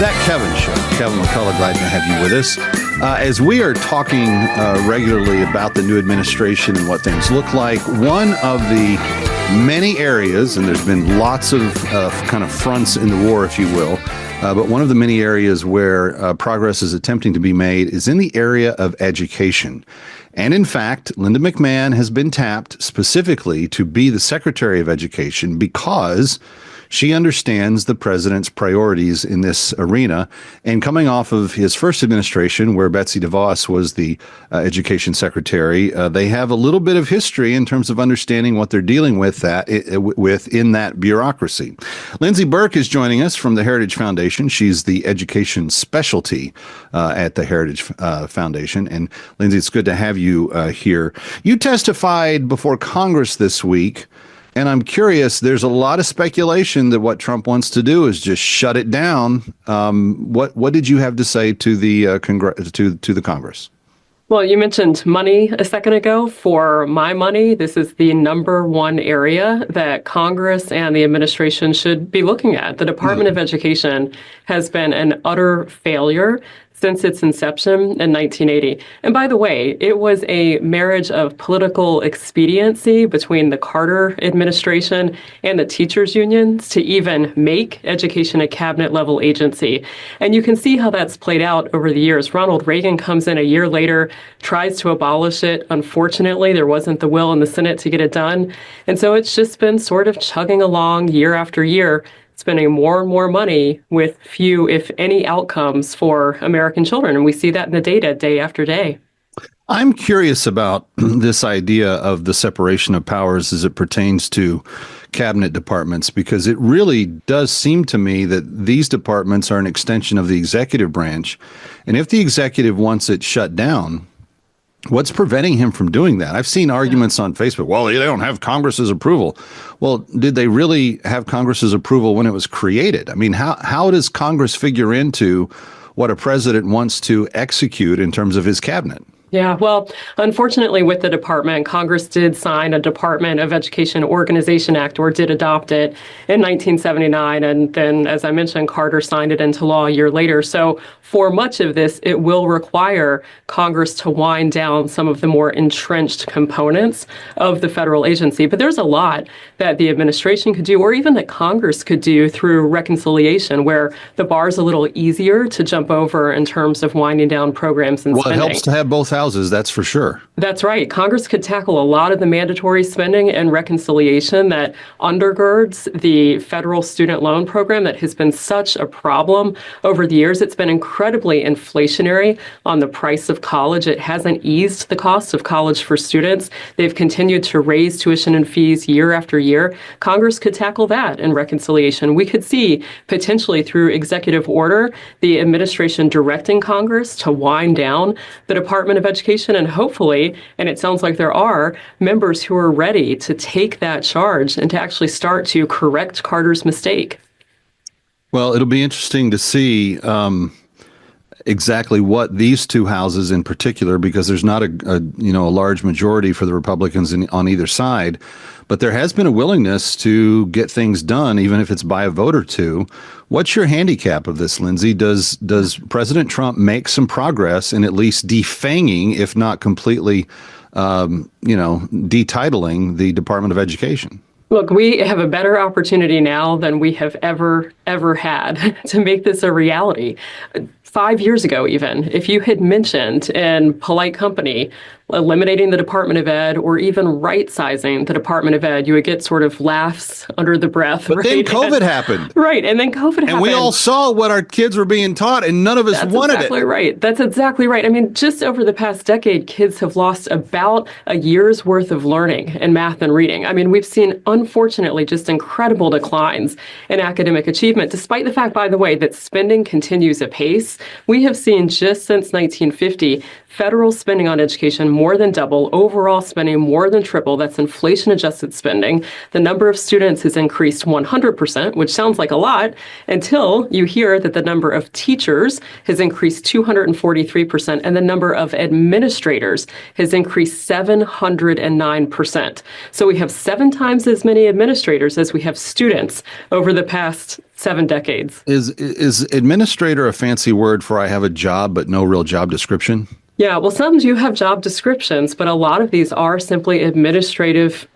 That Kevin Show. Kevin McCullough, glad to have you with us. As we are talking regularly about the new administration and what things look like, one of the many areas, and there's been lots of kind of fronts in the war, if you will, but one of the many areas where progress is attempting to be made is in the area of education. And in fact, Linda McMahon has been tapped specifically to be the Secretary of Education because she understands the president's priorities in this arena. And coming off of his first administration, where Betsy DeVos was the education secretary, they have a little bit of history in terms of understanding what they're dealing with in that bureaucracy. Lindsey Burke is joining us from the Heritage Foundation. She's the education specialty at the Heritage Foundation. And Lindsey, it's good to have you here. You testified before Congress this week. And I'm curious, there's a lot of speculation that what Trump wants to do is just shut it down. What did you have to say to the to the Congress? Well, you mentioned money a second ago. For my money, this is the number one area that Congress and the administration should be looking at. The Department of Education has been an utter failure since its inception in 1980. And by the way, it was a marriage of political expediency between the Carter administration and the teachers' unions to even make education a cabinet-level agency. And you can see how that's played out over the years. Ronald Reagan comes in a year later, tries to abolish it. Unfortunately, there wasn't the will in the Senate to get it done. And so it's just been sort of chugging along year after year, spending more and more money with few, if any, outcomes for American children. And we see that in the data day after day. I'm curious about this idea of the separation of powers as it pertains to cabinet departments, because it really does seem to me that these departments are an extension of the executive branch. And if the executive wants it shut down, what's preventing him from doing that? I've seen arguments on Facebook, well, they don't have Congress's approval. Well, did they really have Congress's approval when it was created? I mean, how does Congress figure into what a president wants to execute in terms of his cabinet? Yeah, well, unfortunately, with the department, Congress did sign a Department of Education Organization Act, or did adopt it in 1979. And then, as I mentioned, Carter signed it into law a year later. So for much of this, it will require Congress to wind down some of the more entrenched components of the federal agency. But there's a lot that the administration could do, or even that Congress could do through reconciliation, where the bar is a little easier to jump over in terms of winding down programs and spending. Well, it helps to have both houses, that's for sure. That's right. Congress could tackle a lot of the mandatory spending and reconciliation that undergirds the federal student loan program that has been such a problem over the years. It's been incredibly inflationary on the price of college. It hasn't eased the cost of college for students. They've continued to raise tuition and fees year after year. Congress could tackle that in reconciliation. We could see potentially through executive order the administration directing Congress to wind down the Department of Education, and hopefully, and it sounds like there are, members who are ready to take that charge and to actually start to correct Carter's mistake. Well, it'll be interesting to see exactly what these two houses in particular, because there's not a large majority for the Republicans on either side, but there has been a willingness to get things done, even if it's by a vote or two. What's your handicap of this, Lindsey? Does President Trump make some progress in at least defanging, if not completely, detitling the Department of Education? Look, we have a better opportunity now than we have ever had to make this a reality. 5 years ago, even, if you had mentioned in polite company eliminating the Department of Ed or even right-sizing the Department of Ed, you would get sort of laughs under the breath. But then COVID happened. Right, and then COVID happened. And we all saw what our kids were being taught, and none of us wanted it. That's exactly right. That's exactly right. I mean, just over the past decade, kids have lost about a year's worth of learning in math and reading. I mean, we've seen, unfortunately, just incredible declines in academic achievement, despite the fact, by the way, that spending continues apace. We have seen just since 1950, federal spending on education more than double, overall spending more than triple. That's inflation-adjusted spending. The number of students has increased 100%, which sounds like a lot, until you hear that the number of teachers has increased 243%, and the number of administrators has increased 709%. So we have 7 times as many administrators as we have students over the past 7 decades. Is administrator a fancy word for I have a job but no real job description? Yeah, well, some do have job descriptions, but a lot of these are simply administrative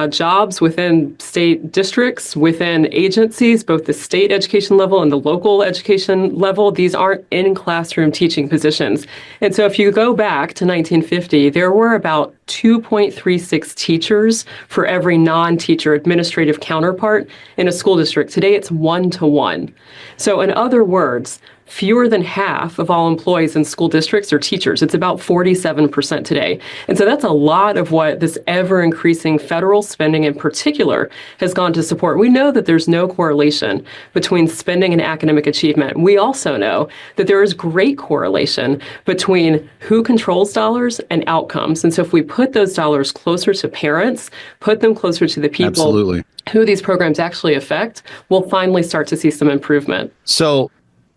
jobs within state districts, within agencies, both the state education level and the local education level. These aren't in-classroom teaching positions. And so if you go back to 1950, there were about 2.36 teachers for every non-teacher administrative counterpart in a school district. Today, it's 1-to-1. So in other words, fewer than half of all employees in school districts are teachers. It's about 47% today. And so that's a lot of what this ever-increasing federal spending in particular has gone to support. We know that there's no correlation between spending and academic achievement. We also know that there is great correlation between who controls dollars and outcomes. And so if we put those dollars closer to parents, put them closer to the people Absolutely. who these programs actually affect, we'll finally start to see some improvement. So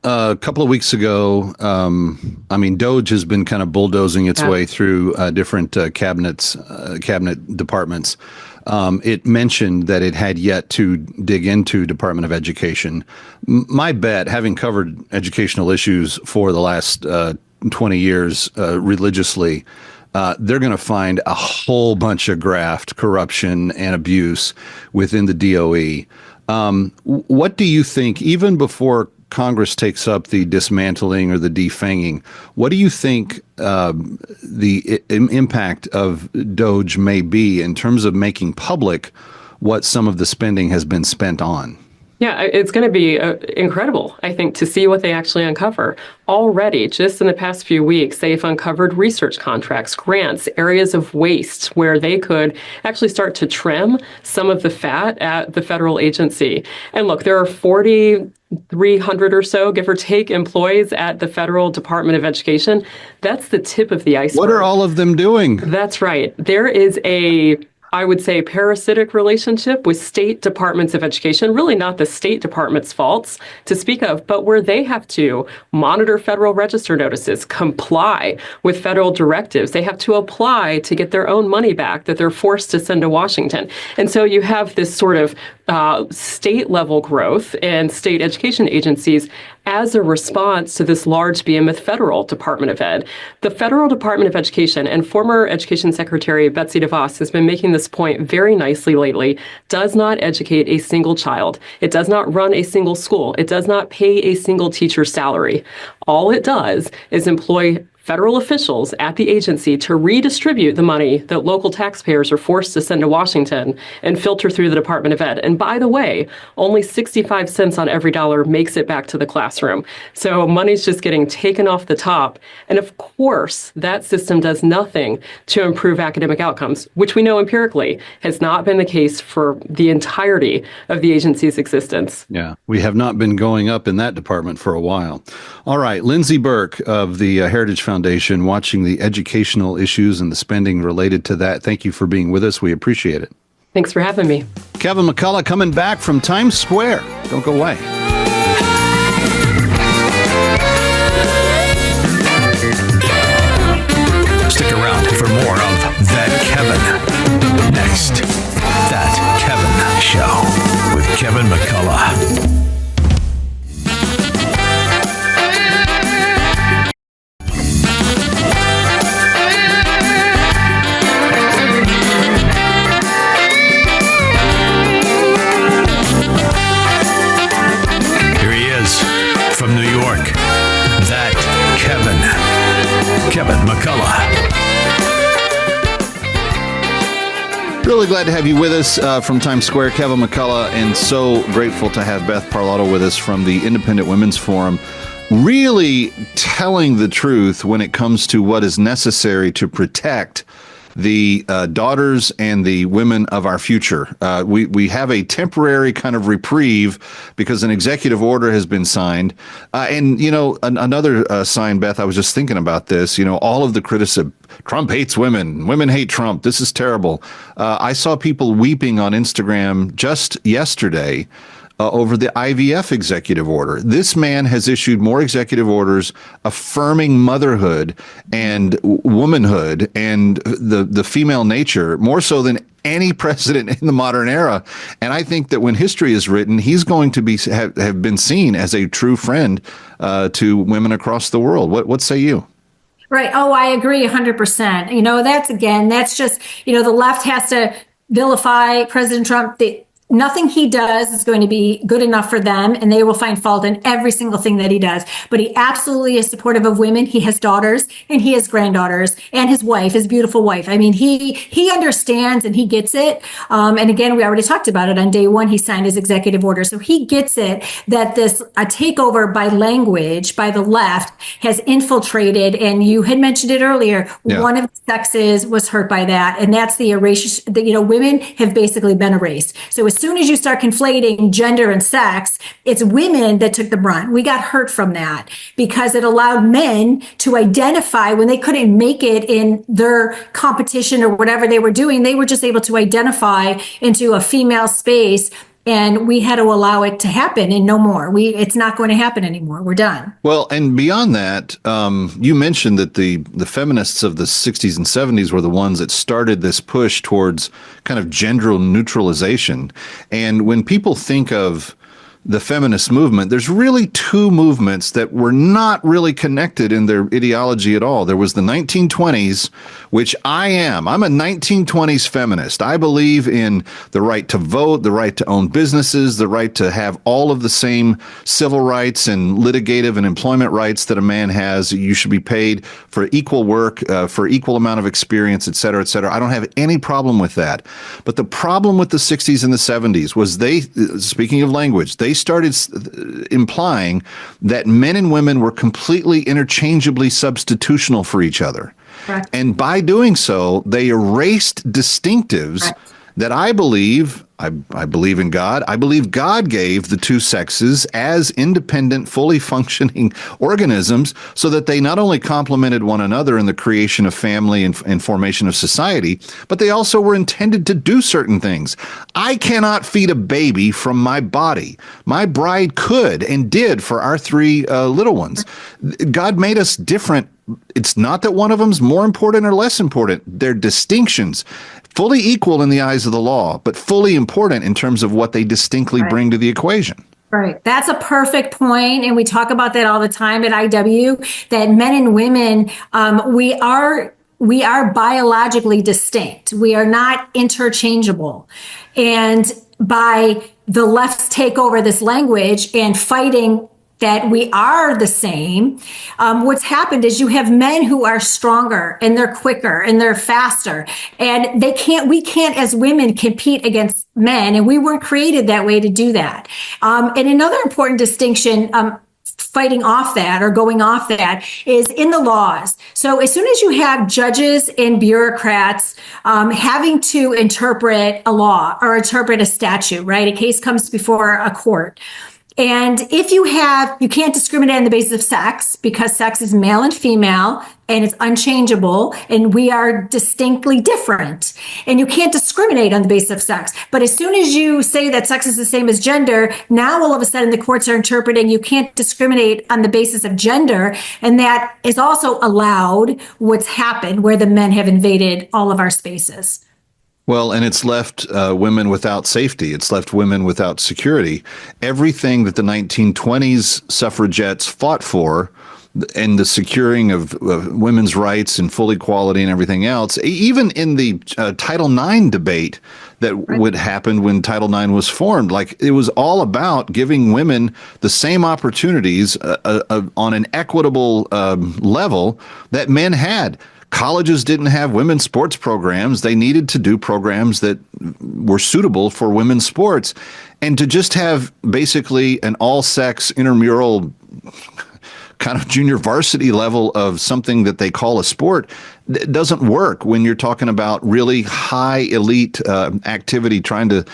a couple of weeks ago, DOGE has been kind of bulldozing its way through different cabinet departments. It mentioned that it had yet to dig into Department of Education. My bet, having covered educational issues for the last 20 years religiously, they're going to find a whole bunch of graft, corruption, and abuse within the DOE. What do you think, even before Congress takes up the dismantling or the defanging, what do you think the impact of DOGE may be in terms of making public what some of the spending has been spent on? Yeah, it's going to be incredible, I think, to see what they actually uncover. Already, just in the past few weeks, they've uncovered research contracts, grants, areas of waste where they could actually start to trim some of the fat at the federal agency. And look, there are 4,300 or so, give or take, employees at the Federal Department of Education. That's the tip of the iceberg. What are all of them doing? That's right. There is I would say, parasitic relationship with state departments of education, really not the state department's faults to speak of, but where they have to monitor federal register notices, comply with federal directives. They have to apply to get their own money back that they're forced to send to Washington. And so you have this sort of state level growth in state education agencies as a response to this large behemoth federal Department of Ed. The Federal Department of Education, and former Education Secretary Betsy DeVos has been making this point very nicely lately, does not educate a single child. It does not run a single school. It does not pay a single teacher's salary. All it does is employ federal officials at the agency to redistribute the money that local taxpayers are forced to send to Washington and filter through the Department of Ed. And by the way, only 65 cents on every dollar makes it back to the classroom. So money's just getting taken off the top. And of course, that system does nothing to improve academic outcomes, which we know empirically has not been the case for the entirety of the agency's existence. Yeah, we have not been going up in that department for a while. All right, Lindsey Burke of the Heritage Foundation, watching the educational issues and the spending related to that. Thank you for being with us. We appreciate it. Thanks for having me. Kevin McCullough coming back from Times Square. Don't go away. Stick around for more of That Kevin. Next, That Kevin Show with Kevin McCullough. From New York, That Kevin McCullough. Really glad to have you with us from Times Square, Kevin McCullough, and so grateful to have Beth Parlato with us from the Independent Women's Forum, really telling the truth when it comes to what is necessary to protect the daughters and the women of our future. We have a temporary kind of reprieve because an executive order has been signed. And, another sign, Beth, I was just thinking about this, all of the criticism. Trump hates women. Women hate Trump. This is terrible. I saw people weeping on Instagram just yesterday over the IVF executive order. This man has issued more executive orders affirming motherhood and womanhood and the female nature, more so than any president in the modern era. And I think that when history is written, he's going to have been seen as a true friend to women across the world. What say you? Right. Oh, I agree 100%. That's just, the left has to vilify President Trump. Nothing he does is going to be good enough for them, and they will find fault in every single thing that he does. But he absolutely is supportive of women. He has daughters, and he has granddaughters, and his wife, his beautiful wife. I mean, he understands and he gets it. And again, we already talked about it on day one. He signed his executive order, so he gets it that a takeover by language by the left has infiltrated. And you had mentioned it earlier. Yeah. One of the sexes was hurt by that, and that's the erasure. Women have basically been erased. So as soon as you start conflating gender and sex, it's women that took the brunt. We got hurt from that because it allowed men to identify when they couldn't make it in their competition or whatever they were doing. They were just able to identify into a female space. And we had to allow it to happen and no more. It's not going to happen anymore. We're done. Well, and beyond that, you mentioned that the feminists of the 60s and 70s were the ones that started this push towards kind of gender neutralization. And when people think of the feminist movement, there's really two movements that were not really connected in their ideology at all. There was the 1920s, which I'm a 1920s feminist. I believe in the right to vote, the right to own businesses, the right to have all of the same civil rights and litigative and employment rights that a man has. You should be paid for equal work, for equal amount of experience, et cetera, et cetera. I don't have any problem with that. But the problem with the 60s and the 70s was speaking of language, they started implying that men and women were completely interchangeably substitutional for each other. Correct. And by doing so, they erased distinctives. Correct. That I believe in God. I believe God gave the two sexes as independent, fully functioning organisms so that they not only complemented one another in the creation of family and formation of society, but they also were intended to do certain things. I cannot feed a baby from my body. My bride could and did for our three little ones. God made us different. It's not that one of them's more important or less important. They're distinctions. Fully equal in the eyes of the law, but fully important in terms of what they distinctly bring to the equation. Right. That's a perfect point. And we talk about that all the time at IW, that men and women, we are biologically distinct. We are not interchangeable. And by the left's take over this language and fighting that we are the same, what's happened is you have men who are stronger and they're quicker and they're faster, and we can't as women compete against men, and we weren't created that way to do that. And another important distinction, fighting off that or going off that, is in the laws. So as soon as you have judges and bureaucrats having to interpret a law or interpret a statute, right? A case comes before a court. And if you can't discriminate on the basis of sex, because sex is male and female and it's unchangeable and we are distinctly different, and you can't discriminate on the basis of sex. But as soon as you say that sex is the same as gender, now all of a sudden the courts are interpreting you can't discriminate on the basis of gender. And that is also allowed what's happened where the men have invaded all of our spaces. Well, and it's left women without safety. It's left women without security. Everything that the 1920s suffragettes fought for, and the securing of women's rights and full equality and everything else, even in the Title IX debate that would happen when Title IX was formed, it was all about giving women the same opportunities on an equitable level that men had. Colleges didn't have women's sports programs. They needed to do programs that were suitable for women's sports. And to just have basically an all-sex intramural kind of junior varsity level of something that they call a sport doesn't work when you're talking about really high elite activity, trying to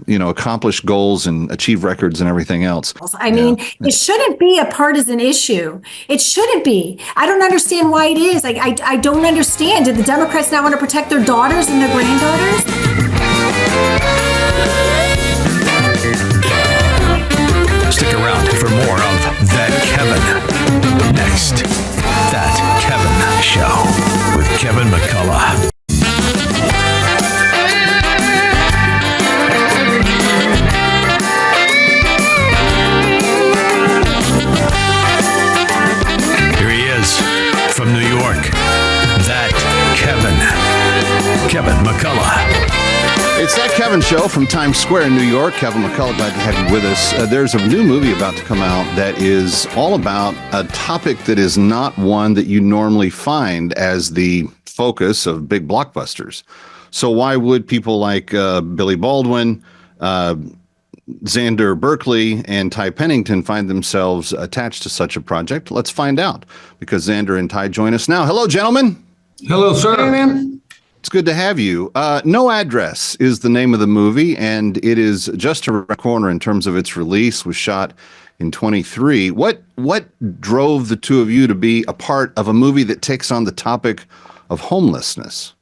accomplish goals and achieve records and everything else. I mean, it shouldn't be a partisan issue. It shouldn't be. I don't understand why it is. Like, I don't understand. Did the Democrats not want to protect their daughters and their granddaughters? Stick around for more of That Kevin. Next, That Kevin Show with Kevin McCullough. Here he is from New York. That Kevin McCullough. It's That Kevin Show from Times Square in New York. Kevin McCullough, glad to have you with us. There's a new movie about to come out that is all about a topic that is not one that you normally find as the focus of big blockbusters. So why would people like Billy Baldwin, Xander, Berkley, and Ty Pennington find themselves attached to such a project? Let's find out, because Xander and Ty join us now. Hello, gentlemen. Hello, sir. Hey, man. It's good to have you. No Address is the name of the movie, and it is just around the corner in terms of its release. Was shot in 23. What drove the two of you to be a part of a movie that takes on the topic of homelessness?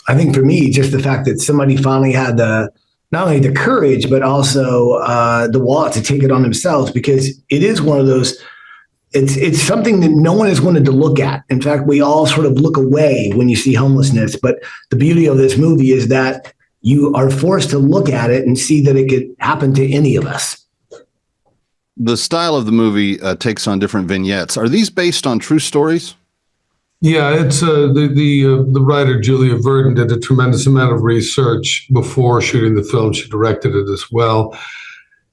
I think for me, just the fact that somebody finally had not only the courage, but also the wallet to take it on themselves, because it is one of those. It's something that no one has wanted to look at. In fact, we all sort of look away when you see homelessness. But the beauty of this movie is that you are forced to look at it and see that it could happen to any of us. The style of the movie takes on different vignettes. Are these based on true stories? Yeah, it's the writer Julia Verdon did a tremendous amount of research before shooting the film. She directed it as well,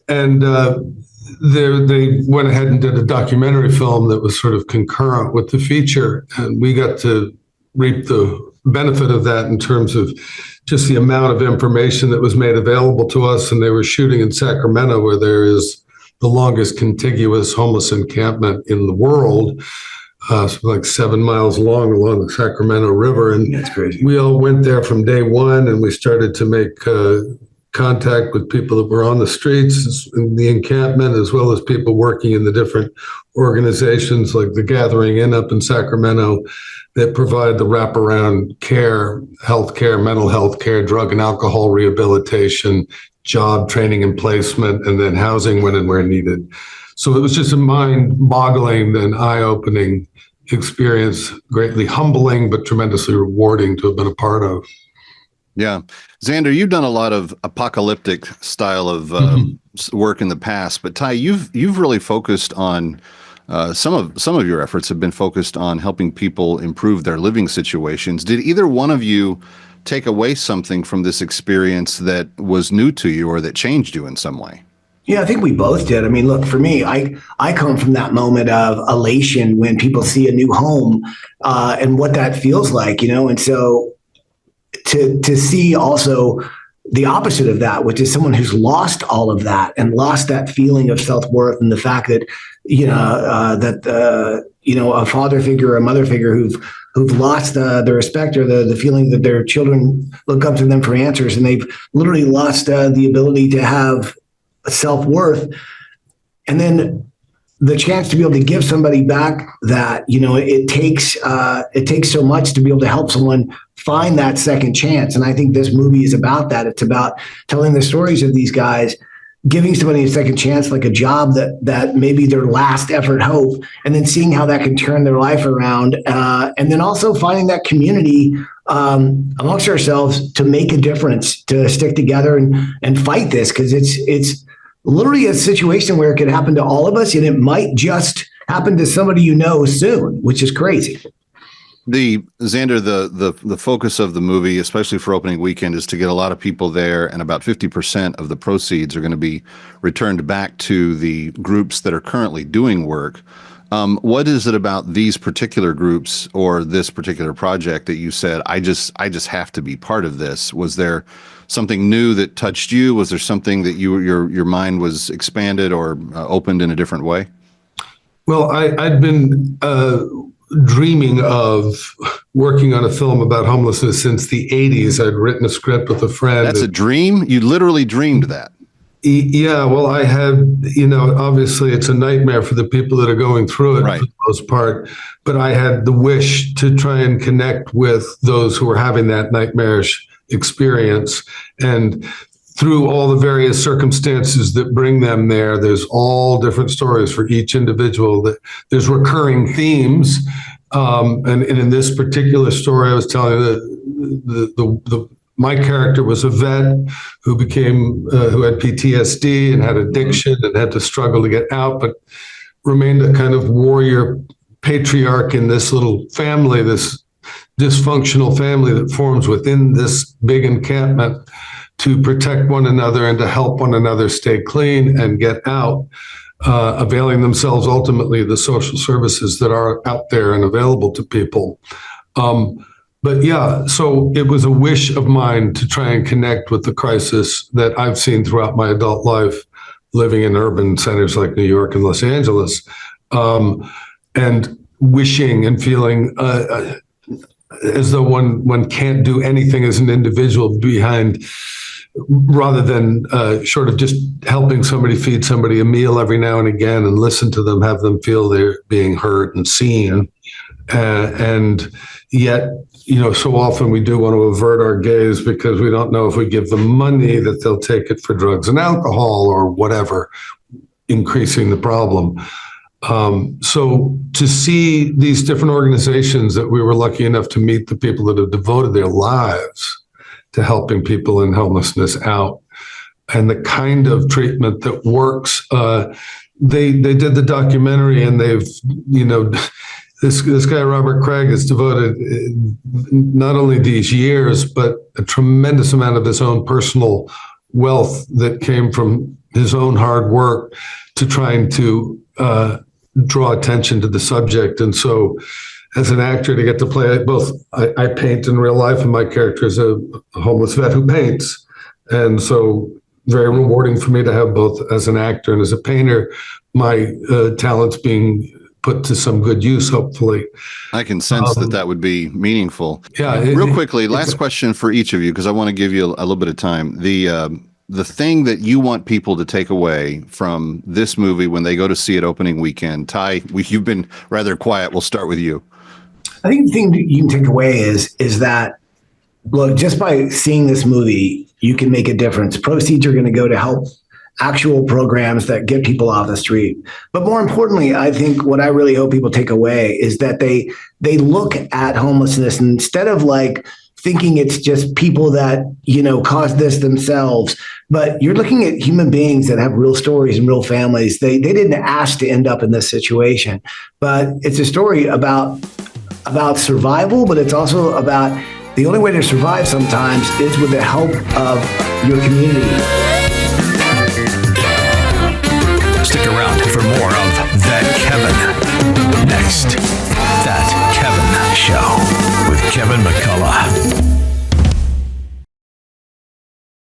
and they went ahead and did a documentary film that was sort of concurrent with the feature, and we got to reap the benefit of that in terms of just the amount of information that was made available to us. And they were shooting in Sacramento, where there is the longest contiguous homeless encampment in the world, like 7 miles long along the Sacramento River. And that's crazy. We all went there from day one, and we started to make contact with people that were on the streets in the encampment, as well as people working in the different organizations like the Gathering Inn up in Sacramento that provide the wraparound care, healthcare, mental health care, drug and alcohol rehabilitation, job training and placement, and then housing when and where needed. So it was just a mind-boggling and eye-opening experience, greatly humbling, but tremendously rewarding to have been a part of. Yeah. Xander, you've done a lot of apocalyptic style of work in the past, but Ty, you've really focused on some of your efforts have been focused on helping people improve their living situations. Did either one of you take away something from this experience that was new to you or that changed you in some way? Yeah, I think we both did. I mean, look, for me, I come from that moment of elation when people see a new home and what that feels like, and so to see also the opposite of that, which is someone who's lost all of that and lost that feeling of self-worth, and the fact that, a father figure or a mother figure who've lost the respect or the feeling that their children look up to them for answers, and they've literally lost the ability to have self-worth. And then the chance to be able to give somebody back that, it takes so much to be able to help someone find that second chance. And I think this movie is about that. It's about telling the stories of these guys, giving somebody a second chance, like a job that maybe their last effort hope, and then seeing how that can turn their life around. And then also finding that community amongst ourselves to make a difference, to stick together and fight this, because it's literally a situation where it could happen to all of us, and it might just happen to somebody soon, which is crazy. Xander, the focus of the movie, especially for opening weekend, is to get a lot of people there, and about 50% of the proceeds are going to be returned back to the groups that are currently doing work. What is it about these particular groups or this particular project that you said, I just have to be part of this? Was there something new that touched you? Was there something that your mind was expanded or opened in a different way? Well, I'd been dreaming of working on a film about homelessness since the 80s. I'd written a script with a friend. That's a dream? You literally dreamed that? Yeah, well, I had, obviously it's a nightmare for the people that are going through it for the most part, but I had the wish to try and connect with those who were having that nightmarish experience. And through all the various circumstances that bring them there, there's all different stories for each individual. There's recurring themes. And in this particular story, I was telling you my character was a vet who had PTSD and had addiction and had to struggle to get out, but remained a kind of warrior patriarch in this little family, this dysfunctional family that forms within this big encampment to protect one another and to help one another stay clean and get out, availing themselves ultimately of the social services that are out there and available to people. But yeah, so it was a wish of mine to try and connect with the crisis that I've seen throughout my adult life, living in urban centers like New York and Los Angeles, and wishing and feeling as though one can't do anything as an individual rather than sort of just helping somebody feed somebody a meal every now and again and listen to them, have them feel they're being heard and seen. And yet, so often we do want to avert our gaze because we don't know if we give them money that they'll take it for drugs and alcohol or whatever, increasing the problem. So to see these different organizations that we were lucky enough to meet, the people that have devoted their lives to helping people in homelessness out, and the kind of treatment that works. They did the documentary, and they've, this guy, Robert Craig, has devoted not only these years, but a tremendous amount of his own personal wealth that came from his own hard work to trying to draw attention to the subject. And so as an actor, to get to play both, I paint in real life, and my character is a homeless vet who paints. And so very rewarding for me to have both as an actor and as a painter, my talents being put to some good use, hopefully. I can sense that would be meaningful. Yeah. Real quickly, last question for each of you, because I want to give you a little bit of time. The thing that you want people to take away from this movie when they go to see it opening weekend. Ty, you've been rather quiet. We'll start with you. I think the thing that you can take away is that, look, just by seeing this movie, you can make a difference. Proceeds are going to go to help actual programs that get people off the street. But more importantly, I think what I really hope people take away is that they look at homelessness, and instead of like thinking it's just people that, caused this themselves, but you're looking at human beings that have real stories and real families. They didn't ask to end up in this situation, but it's a story about survival, but it's also about the only way to survive sometimes is with the help of your community.